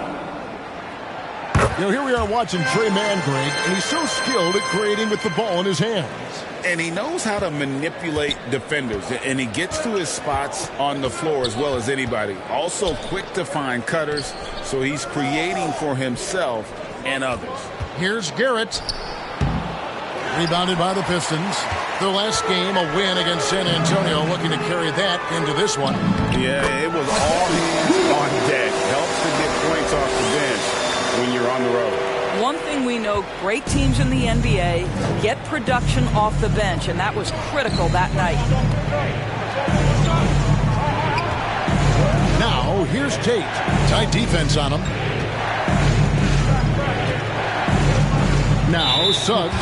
You know, here we are watching Trey Mann, Greg, and he's so skilled at creating with the ball in his hands. And he knows how to manipulate defenders, and he gets to his spots on the floor as well as anybody. Also quick to find cutters, so he's creating for himself and others. Here's Garrett. Rebounded by the Pistons. Their last game, a win against San Antonio, looking to carry that into this one. Yeah, it was all hands on deck. Helps to get points off the bench when you're on the road. One thing we know, great teams in the NBA get production off the bench, and that was critical that night. Now, here's Tate. Tight defense on him. Now, Suggs.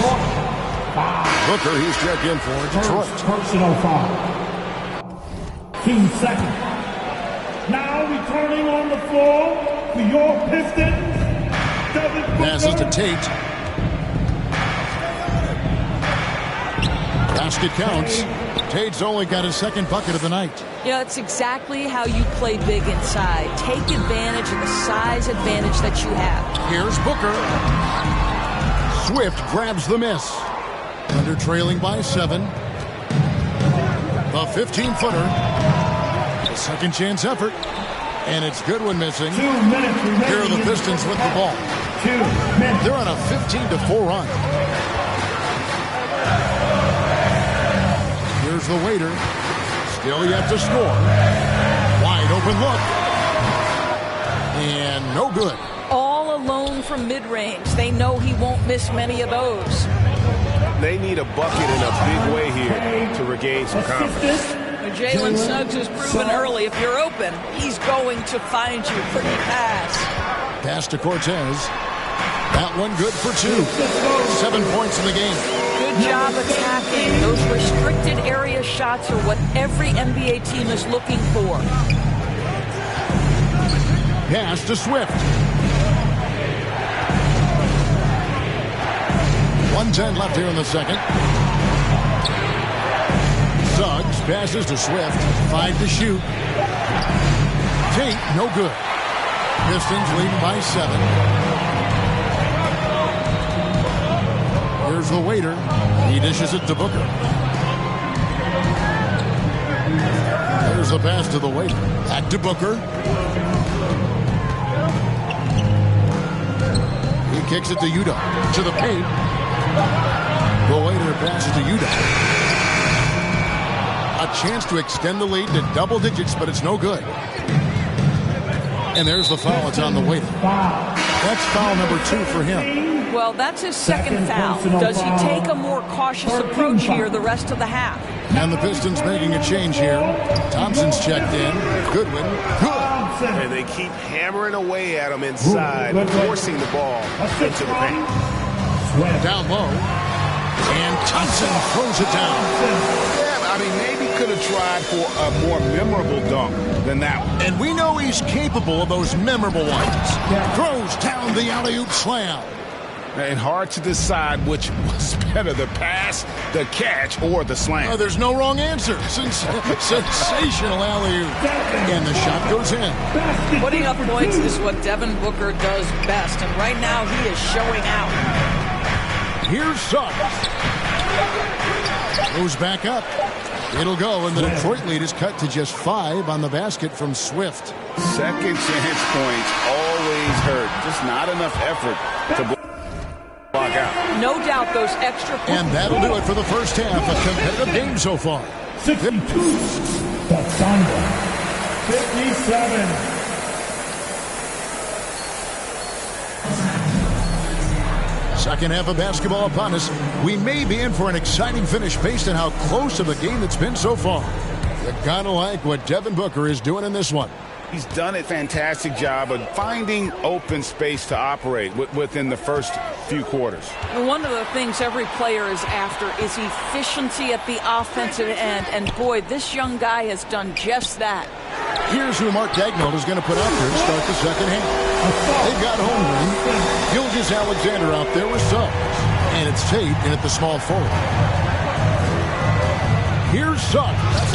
Booker, he's checked in for Detroit. Personal foul. 2 seconds. Now returning on the floor for your Pistons. Passes to Tate. Basket counts. Tate's only got his second bucket of the night. Yeah, it's exactly how you play big inside. Take advantage of the size advantage that you have. Here's Booker. Swift grabs the miss. Under trailing by 7. The 15-footer. A second chance effort. And it's Goodwin missing. 2 minutes remaining. Here are the Pistons with the ball. 2 minutes. They're on a 15-4 run. Here's the waiter. Still yet to score. Wide open look. And no good. All alone from mid-range. They know he won't miss many of those. They need a bucket in a big way here to regain some confidence. Jalen Suggs has proven early, if you're open, he's going to find you pretty fast. Pass to Cortez. That one good for 2. 7 points in the game. Good job attacking. Those restricted area shots are what every NBA team is looking for. Pass to Swift. 1:10 left here in the second. Suggs passes to Swift. 5 to shoot. Tate, no good. Pistons leading by 7. Here's the waiter. He dishes it to Booker. There's the pass to the waiter. Back to Booker. He kicks it to Yuta. To the paint. The waiter passes to Yuta. A chance to extend the lead to double digits, but it's no good. And there's the foul. It's on the waiter. That's foul number 2 for him. Well, that's his second foul. Does he take a more cautious approach here the rest of the half? And the Pistons making a change here. Thompson's checked in. Goodwin. Good. And they keep hammering away at him inside, forcing the ball into the paint. Down low. And Thompson throws it down. Yeah, I mean, maybe could have tried for a more memorable dunk than that one. And we know he's capable of those memorable ones. Throws down the alley-oop slam. And hard to decide which was better, the pass, the catch, or the slam. There's no wrong answer. Sensational alley-oop. And the shot goes in. Putting up points is what Devin Booker does best, and right now he is showing out. Here's Suggs. Goes back up. It'll go, and the Detroit lead is cut to just 5 on the basket from Swift. Second chance points always hurt. Just not enough effort to block out. No doubt those extra points. And that'll do it for the first half. A competitive game so far. 62. That's Thunder. 57. Second half of basketball upon us. We may be in for an exciting finish based on how close of a game it's been so far. You gotta like what Devin Booker is doing in this one. He's done a fantastic job of finding open space to operate within the first few quarters. And one of the things every player is after is efficiency at the offensive end. And boy, this young guy has done just that. Here's who Mark Dagnall is going to put out there to start the second half. They've got Holmgren, Gilgeous-Alexander out there with Suggs. And it's Tate in at the small forward. Here's Suggs.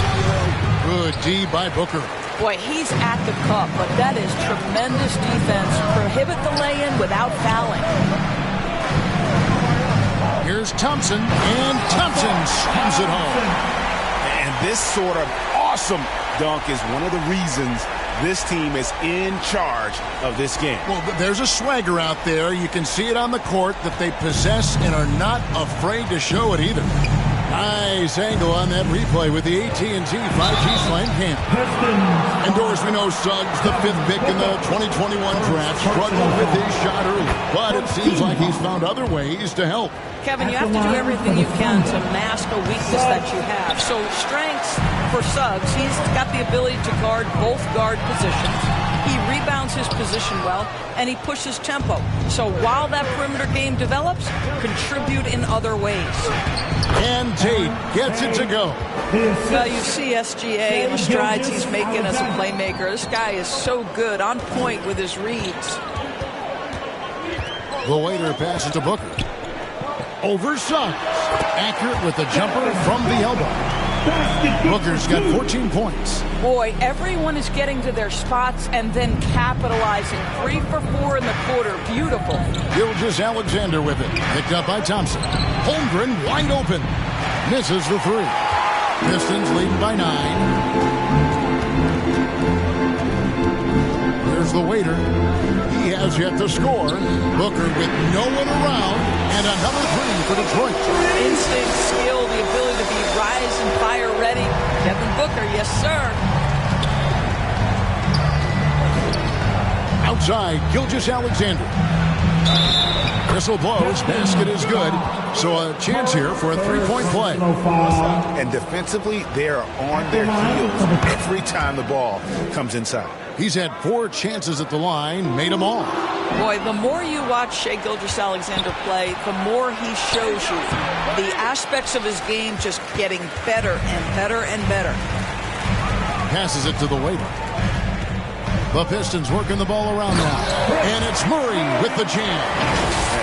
Good D by Booker. Boy, he's at the cup, but that is tremendous defense. Prohibit the lay-in without fouling. Here's Thompson, and Thompson slams it home. And this sort of awesome dunk is one of the reasons this team is in charge of this game. Well, there's a swagger out there. You can see it on the court that they possess and are not afraid to show it either. Nice angle on that replay with the AT&T 5G Slam Cam. And Doris, we know Suggs, the 5th pick in the 2021 draft, struggled with his shot early. But it seems like he's found other ways to help. Kevin, you have to do everything you can to mask a weakness that you have. So strengths for Suggs, he's got the ability to guard both guard positions. He rebounds his position well, and he pushes tempo. So while that perimeter game develops, contribute in other ways. And Tate gets it to go. Well, you see SGA and the strides he's making as a playmaker. This guy is so good, on point with his reads. The waiter passes to Booker. Over Suggs. Accurate with the jumper from the elbow. Booker's got 14 points. Boy, everyone is getting to their spots and then capitalizing. 3 for 4 in the quarter. Beautiful. Gilgeous-Alexander with it. Picked up by Thompson. Holmgren wide open. Misses the 3. Pistons leading by 9. Here's the waiter. He has yet to score. Booker with no one around. And another 3 for Detroit. Instinct, skill, the ability to be rise and fire ready. Devin Booker, yes, sir. Outside, Gilgeous-Alexander. Whistle blows. Basket is good. So a chance here for a three-point play. And defensively, they are on their heels every time the ball comes inside. He's had 4 chances at the line, made them all. Boy, the more you watch Shai Gilgeous-Alexander play, the more he shows you the aspects of his game just getting better and better and better. Passes it to the waiter. The Pistons working the ball around now. And it's Murray with the jam.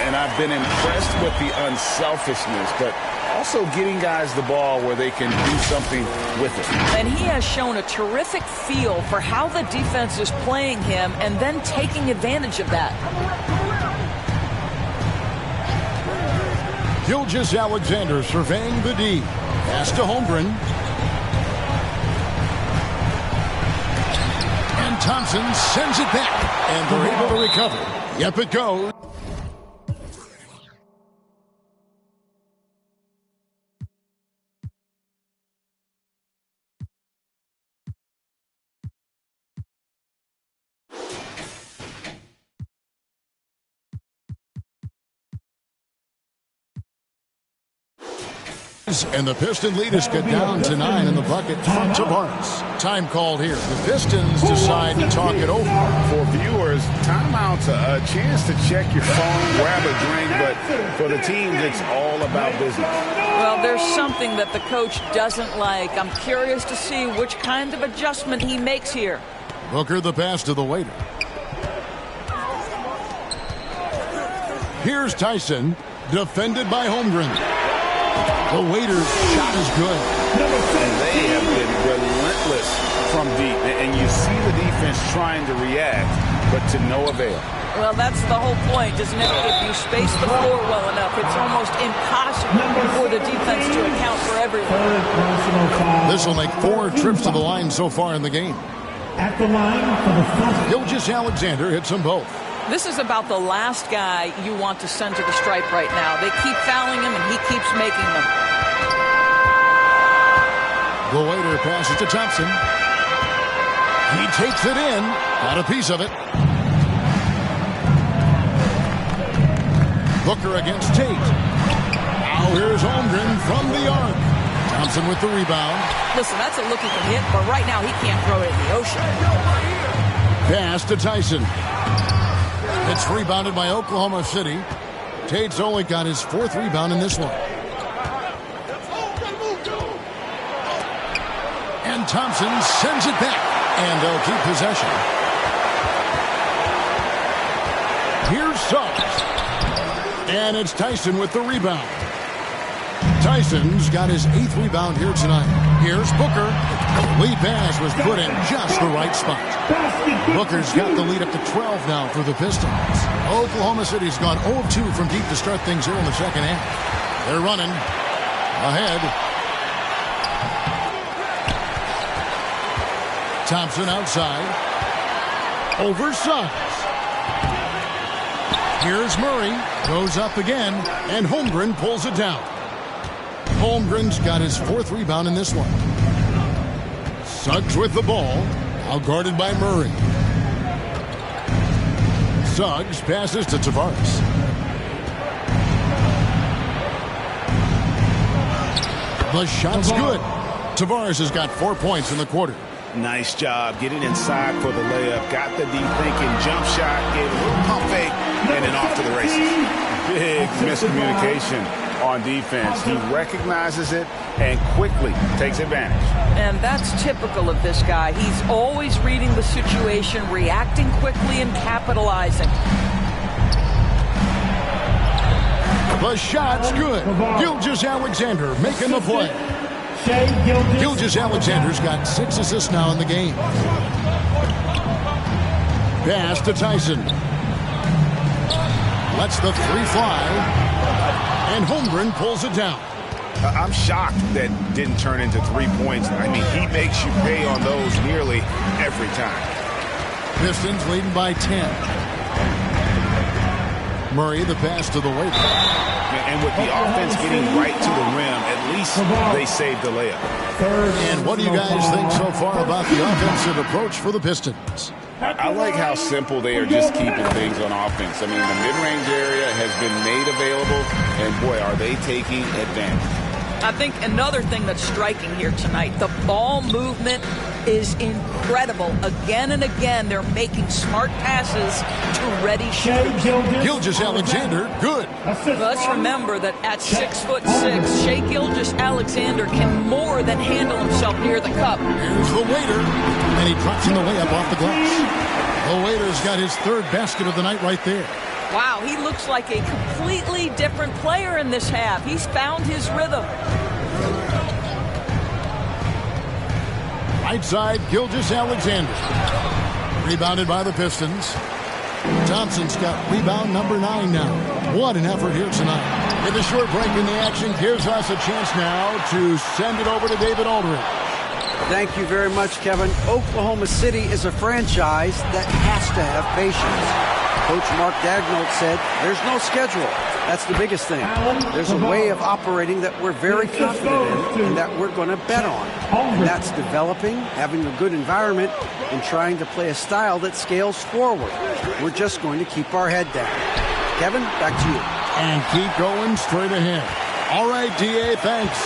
And I've been impressed with the unselfishness, but also getting guys the ball where they can do something with it. And he has shown a terrific feel for how the defense is playing him and then taking advantage of that. Gilgeous-Alexander surveying the D. Pass to Holmgren. And Thompson sends it back. And they're able to recover. Yep, it goes. And the Piston lead is cut down to 9 in the bucket from Tavares. Time called here. The Pistons decide to talk it over. For viewers, timeout's a chance to check your phone, grab a drink, but for the teams, it's all about business. Well, there's something that the coach doesn't like. I'm curious to see which kind of adjustment he makes here. Booker the pass to the waiter. Here's Tyson, defended by Holmgren. The Waiters' shot is good. And they have been relentless from deep. And you see the defense trying to react, but to no avail. Well, that's the whole point, isn't it? If you space the floor well enough, it's almost impossible for the defense to account for everyone. This will make 4 trips to the line so far in the game. At the line for the first. Gilgeous-Alexander hits them both. This is about the last guy you want to send to the stripe right now. They keep fouling him, and he keeps making them. The Waiter passes to Thompson. He takes it in. Got a piece of it. Booker against Tate. Now here's Holmgren from the arc. Thompson with the rebound. Listen, that's a look he can hit, but right now he can't throw it in the ocean. Pass to Tyson. It's rebounded by Oklahoma City. Tate's only got his 4th rebound in this one. And Thompson sends it back. And they'll keep possession. Here's Suggs. And it's Tyson with the rebound. Tyson's got his 8th rebound here tonight. Here's Booker. The lead pass was put in just the right spot. Booker's got the lead up to 12 now for the Pistons. Oklahoma City's gone 0-2 from deep to start things here in the second half. They're running ahead. Thompson outside. Over Suggs. Here's Murray. Goes up again. And Holmgren pulls it down. Holmgren's got his 4th rebound in this one. Suggs with the ball. Now guarded by Murray. Suggs passes to Tavares. The shot's good. Tavares has got 4 points in the quarter. Nice job getting inside for the layup. Got the deep thinking jump shot. Gave a little pump fake. And then off to the races. Big miscommunication on defense. He recognizes it and quickly takes advantage. And that's typical of this guy. He's always reading the situation, reacting quickly, and capitalizing. The shot's good. Gilgeous-Alexander making the play. Gilgeous-Alexander's got 6 assists now in the game. Pass to Tyson. Lets the 3 fly. And Holmgren pulls it down. I'm shocked that didn't turn into 3 points. I mean, he makes you pay on those nearly every time. Pistons leading by 10. Murray the pass to the Waiter. And with the offense getting right to the rim, at least they saved the layup. And what do you guys think so far about the offensive approach for the Pistons? I like how simple they are just keeping things on offense. I mean, the mid-range area has been made available, and boy, are they taking advantage. I think another thing that's striking here tonight, the ball movement is incredible. Again and again, they're making smart passes to ready shooters. Gilgeous-Alexander, good. Let's remember that at 6'6", Shai Gilgeous-Alexander can more than handle himself near the cup. Here's the Waiter, and he drops in the layup off the glass. The Waiter's got his 3rd basket of the night right there. Wow, he looks like a completely different player in this half. He's found his rhythm. Right side, Gilgeous-Alexander. Rebounded by the Pistons. Thompson's got rebound number 9 now. What an effort here tonight. With a short break in the action gives us a chance now to send it over to David Aldridge. Thank you very much, Kevin. Oklahoma City is a franchise that has to have patience. Coach Mark Daigneault said, there's no schedule. That's the biggest thing. There's a way of operating that we're very confident in and that we're going to bet on. And that's developing, having a good environment, and trying to play a style that scales forward. We're just going to keep our head down. Kevin, back to you. And keep going straight ahead. All right, D.A., thanks.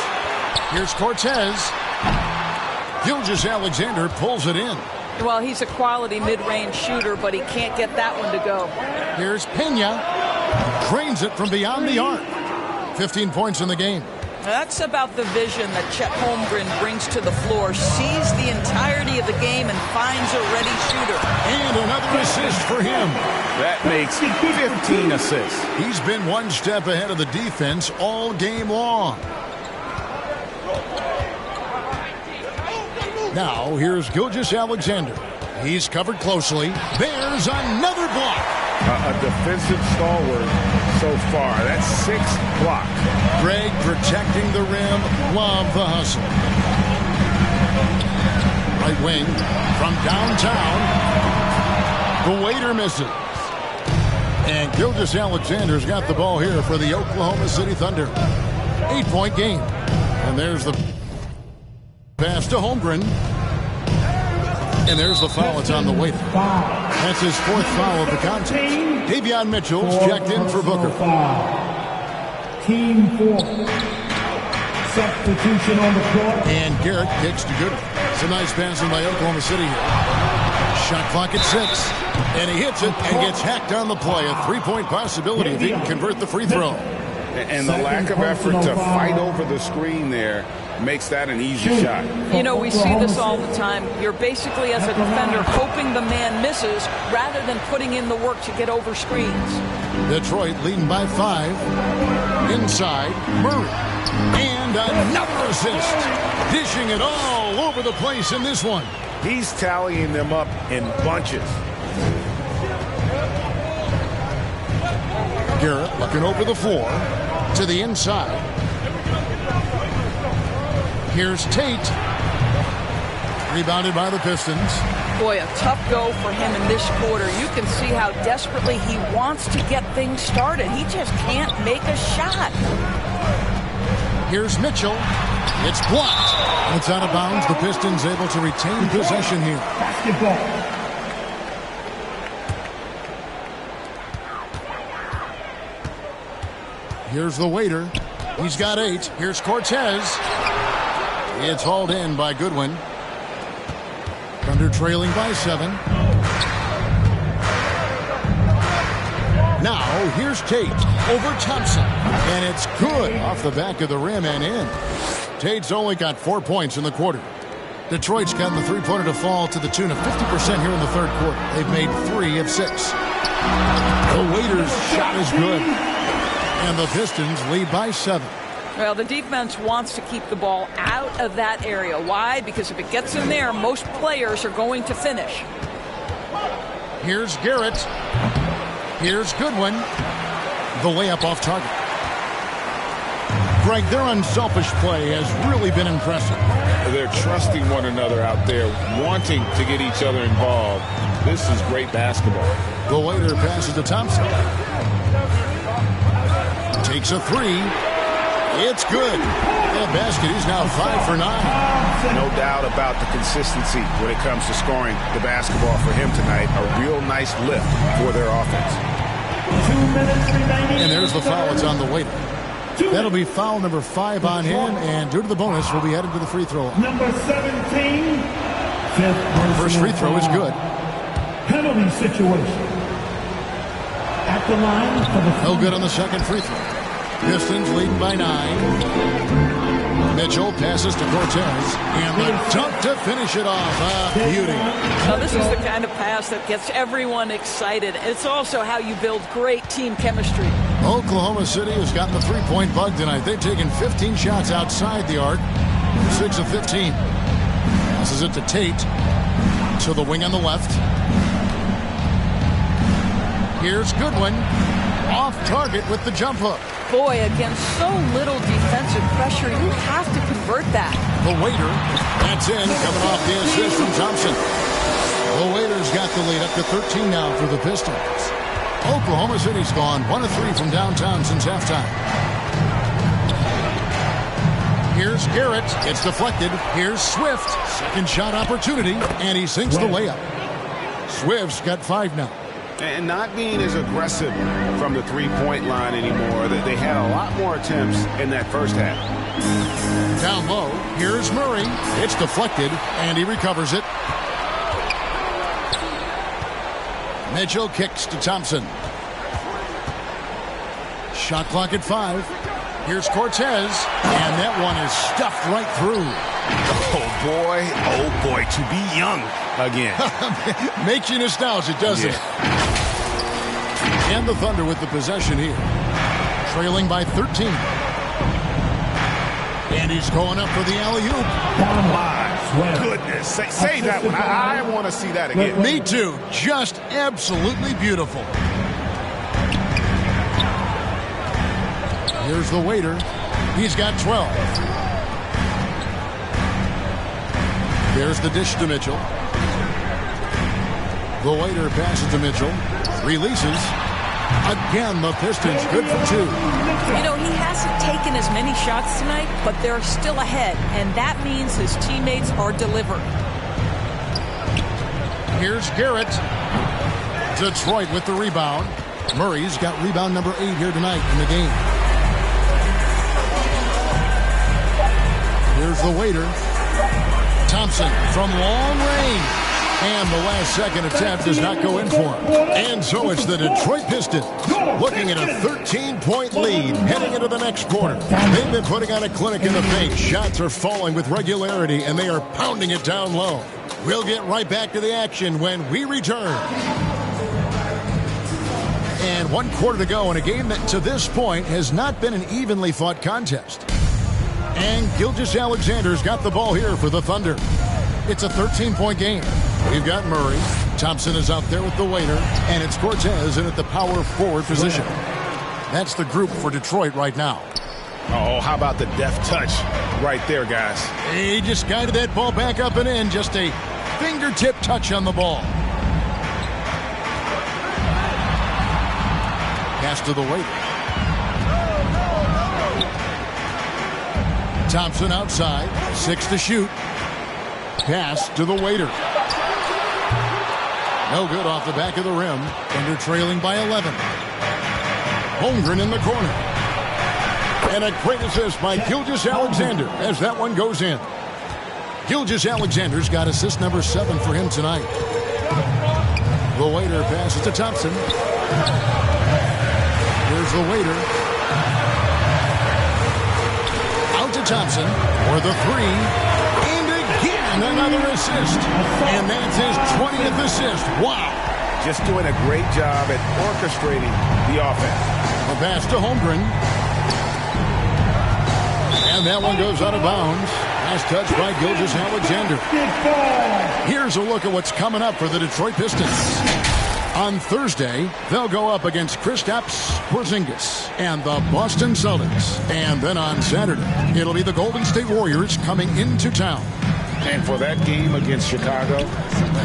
Here's Cortez. Gilgeous-Alexander pulls it in. Well, he's a quality mid-range shooter, but he can't get that one to go. Here's Pena. Drains it from beyond the arc. 15 points in the game. That's about the vision that Chet Holmgren brings to the floor. Sees the entirety of the game and finds a ready shooter. And another assist for him. That makes 15 assists. He's been one step ahead of the defense all game long. Now, here's Gilgeous-Alexander. He's covered closely. There's another block. A defensive stalwart so far. That's 6 blocks. Greg protecting the rim. Love the hustle. Right wing from downtown. The waiter misses. And Gilgeous-Alexander's got the ball here for the Oklahoma City Thunder. 8-point game. And there's the pass to Holmgren. And there's the foul. It's on the way. That's his 4th foul of the contest. Davion Mitchell's checked in for Booker. Team 4. Substitution on the court. And Garrett kicks to Goodwin. It's a nice passing by Oklahoma City here. Shot clock at 6. And he hits it and gets hacked on the play. A 3-point possibility if he can convert the free throw. And the lack of effort to fight over the screen there makes that an easy shot. You know, we see this all the time. You're basically, as a defender, hoping the man misses rather than putting in the work to get over screens. Detroit leading by 5. Inside, Murray. And another assist. Dishing it all over the place in this one. He's tallying them up in bunches. Garrett looking over the floor to the inside. Here's Tate. Rebounded by the Pistons. Boy, a tough go for him in this quarter. You can see how desperately he wants to get things started. He just can't make a shot. Here's Mitchell. It's blocked. It's out of bounds. The Pistons able to retain possession here. Basketball. Here's the waiter. He's got 8. Here's Cortez. It's hauled in by Goodwin. Thunder trailing by 7. Now, here's Tate over Thompson. And it's good off the back of the rim and in. Tate's only got 4 points in the quarter. Detroit's gotten the three-pointer to fall to the tune of 50% here in the third quarter. They've made 3 of 6. The waiter's shot is good. And the Pistons lead by 7. Well, the defense wants to keep the ball out of that area. Why? Because if it gets in there, most players are going to finish. Here's Garrett. Here's Goodwin. The layup off target. Greg, their unselfish play has really been impressive. They're trusting one another out there, wanting to get each other involved. This is great basketball. The waiter passes to Thompson. Takes a 3. It's good. That basket, he's now 5 for 9. No doubt about the consistency when it comes to scoring the basketball for him tonight. A real nice lift for their offense. 2 minutes remaining. And there's the foul. It's on the waiter. That'll be foul number 5 on him, and due to the bonus, we'll be headed to the free throw. Number 17. First free throw is good. Penalty situation. At the line for the no good on the second free throw. Pistons leading by 9. Mitchell passes to Cortez. And the dunk to finish it off. Beauty. Now, this is the kind of pass that gets everyone excited. It's also how you build great team chemistry. Oklahoma City has gotten the three-point bug tonight. They've taken 15 shots outside the arc. 6 of 15. Passes it to Tate. To the wing on the left. Here's Goodwin. Off target with the jump hook. Boy, against so little defensive pressure, you have to convert that. The waiter, that's in, coming off the assist from Thompson. The waiter's got the lead up to 13 now for the Pistons. Oklahoma City's gone 1 of 3 from downtown since halftime. Here's Garrett. It's deflected. Here's Swift. Second shot opportunity, and he sinks the layup. Swift's got 5 now. And not being as aggressive from the three-point line anymore. They had a lot more attempts in that first half. Down low, here's Murray. It's deflected, and he recovers it. Mitchell kicks to Thompson. Shot clock at 5. Here's Cortez, and that one is stuffed right through. Oh boy, to be young again. Makes you nostalgic, doesn't it? And the Thunder with the possession here. Trailing by 13. And he's going up for the alley-oop. My goodness. Say that one. I want to see that again. Me too. Just absolutely beautiful. Here's the waiter. He's got 12. There's the dish to Mitchell. The waiter passes to Mitchell. Releases. Again, the Pistons good for 2. You know, he hasn't taken as many shots tonight, but they're still ahead, and that means his teammates are delivering. Here's Garrett. Detroit with the rebound. Murray's got rebound number 8 here tonight in the game. Here's the waiter. Thompson from long range. And the last-second attempt does not go in for him. And so it's the Detroit Pistons looking at a 13-point lead heading into the next quarter. They've been putting on a clinic in the paint. Shots are falling with regularity, and they are pounding it down low. We'll get right back to the action when we return. And 1 quarter to go in a game that to this point has not been an evenly fought contest. And Gilgeous-Alexander's got the ball here for the Thunder. It's a 13-point game. We've got Murray. Thompson is out there with the waiter. And it's Cortez in at the power forward position. That's the group for Detroit right now. Oh, how about the deft touch right there, guys? He just guided that ball back up and in. Just a fingertip touch on the ball. Pass to the waiter. Thompson outside. 6 to shoot. Pass to the waiter. No good off the back of the rim. Thunder trailing by 11. Holmgren in the corner. And a great assist by Gilgeous-Alexander as that one goes in. Gilgeous-Alexander's got assist number 7 for him tonight. The waiter passes to Thompson. Here's the waiter. Out to Thompson for the 3. Another assist. And that's his 20th assist. Wow. Just doing a great job at orchestrating the offense. A pass to Holmgren. And that one goes out of bounds. Last touch by Gilgeous-Alexander. Here's a look at what's coming up for the Detroit Pistons. On Thursday, they'll go up against Kristaps Porzingis and the Boston Celtics. And then on Saturday, it'll be the Golden State Warriors coming into town. And for that game against Chicago,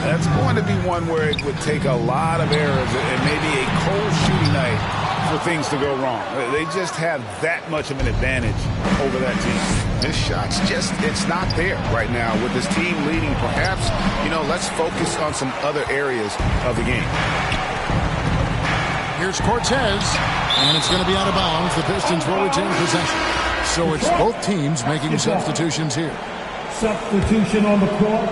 that's going to be one where it would take a lot of errors and maybe a cold shooting night for things to go wrong. They just have that much of an advantage over that team. This shot's just, it's not there right now with this team leading. Perhaps, let's focus on some other areas of the game. Here's Cortez, and it's going to be out of bounds. The Pistons will retain possession. So it's both teams making substitutions here. Substitution on the court.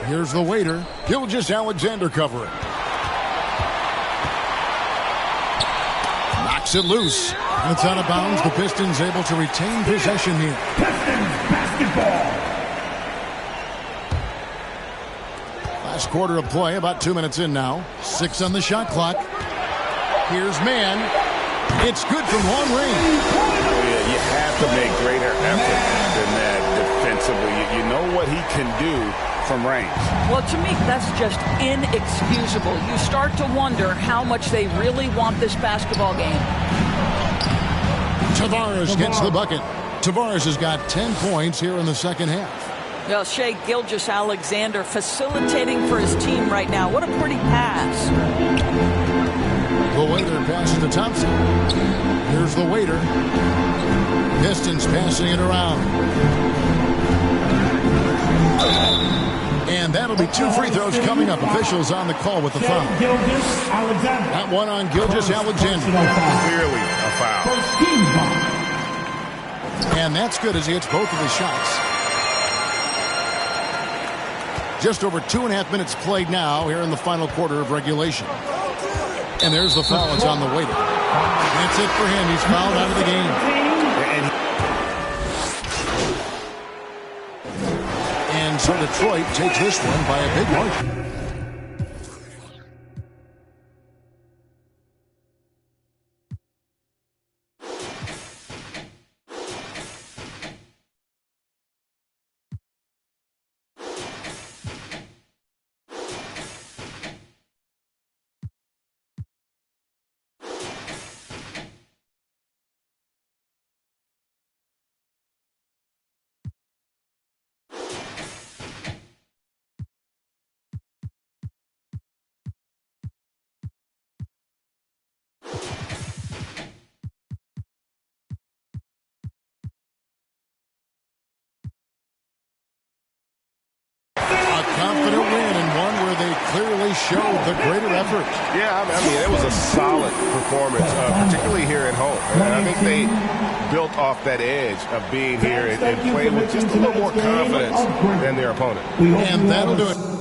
Here's the waiter. Gilgeous-Alexander covering. Knocks it loose. It's out of bounds. The Pistons able to retain possession here. Pistons basketball. Last quarter of play, about 2 minutes in now. 6 on the shot clock. Here's Mann. It's good from long range. You have to make greater effort than that defensively. You know what he can do from range. Well, to me, that's just inexcusable. You start to wonder how much they really want this basketball game. Tavares gets the bucket. Tavares has got 10 points here in the second half. Well, Shea Gilgeous-Alexander facilitating for his team right now. What a pretty pass. The waiter passes to Thompson. Here's the waiter. Pistons passing it around. And that that'll be 2 free throws coming up. Officials on the call with the foul. That one on Gilgeous Alexander. Clearly a foul. And that's good as he hits both of his shots. Just over 2.5 minutes played now here in the final quarter of regulation. And there's the foul. It's on the waiter. That's it for him. He's fouled out of the game. And so Detroit takes this one by a big margin. Confident win and one where they clearly showed the greater effort. Yeah, I mean, it was a solid performance, particularly here at home. And I think they built off that edge of being here and playing with just a little more confidence than their opponent. And that'll do it.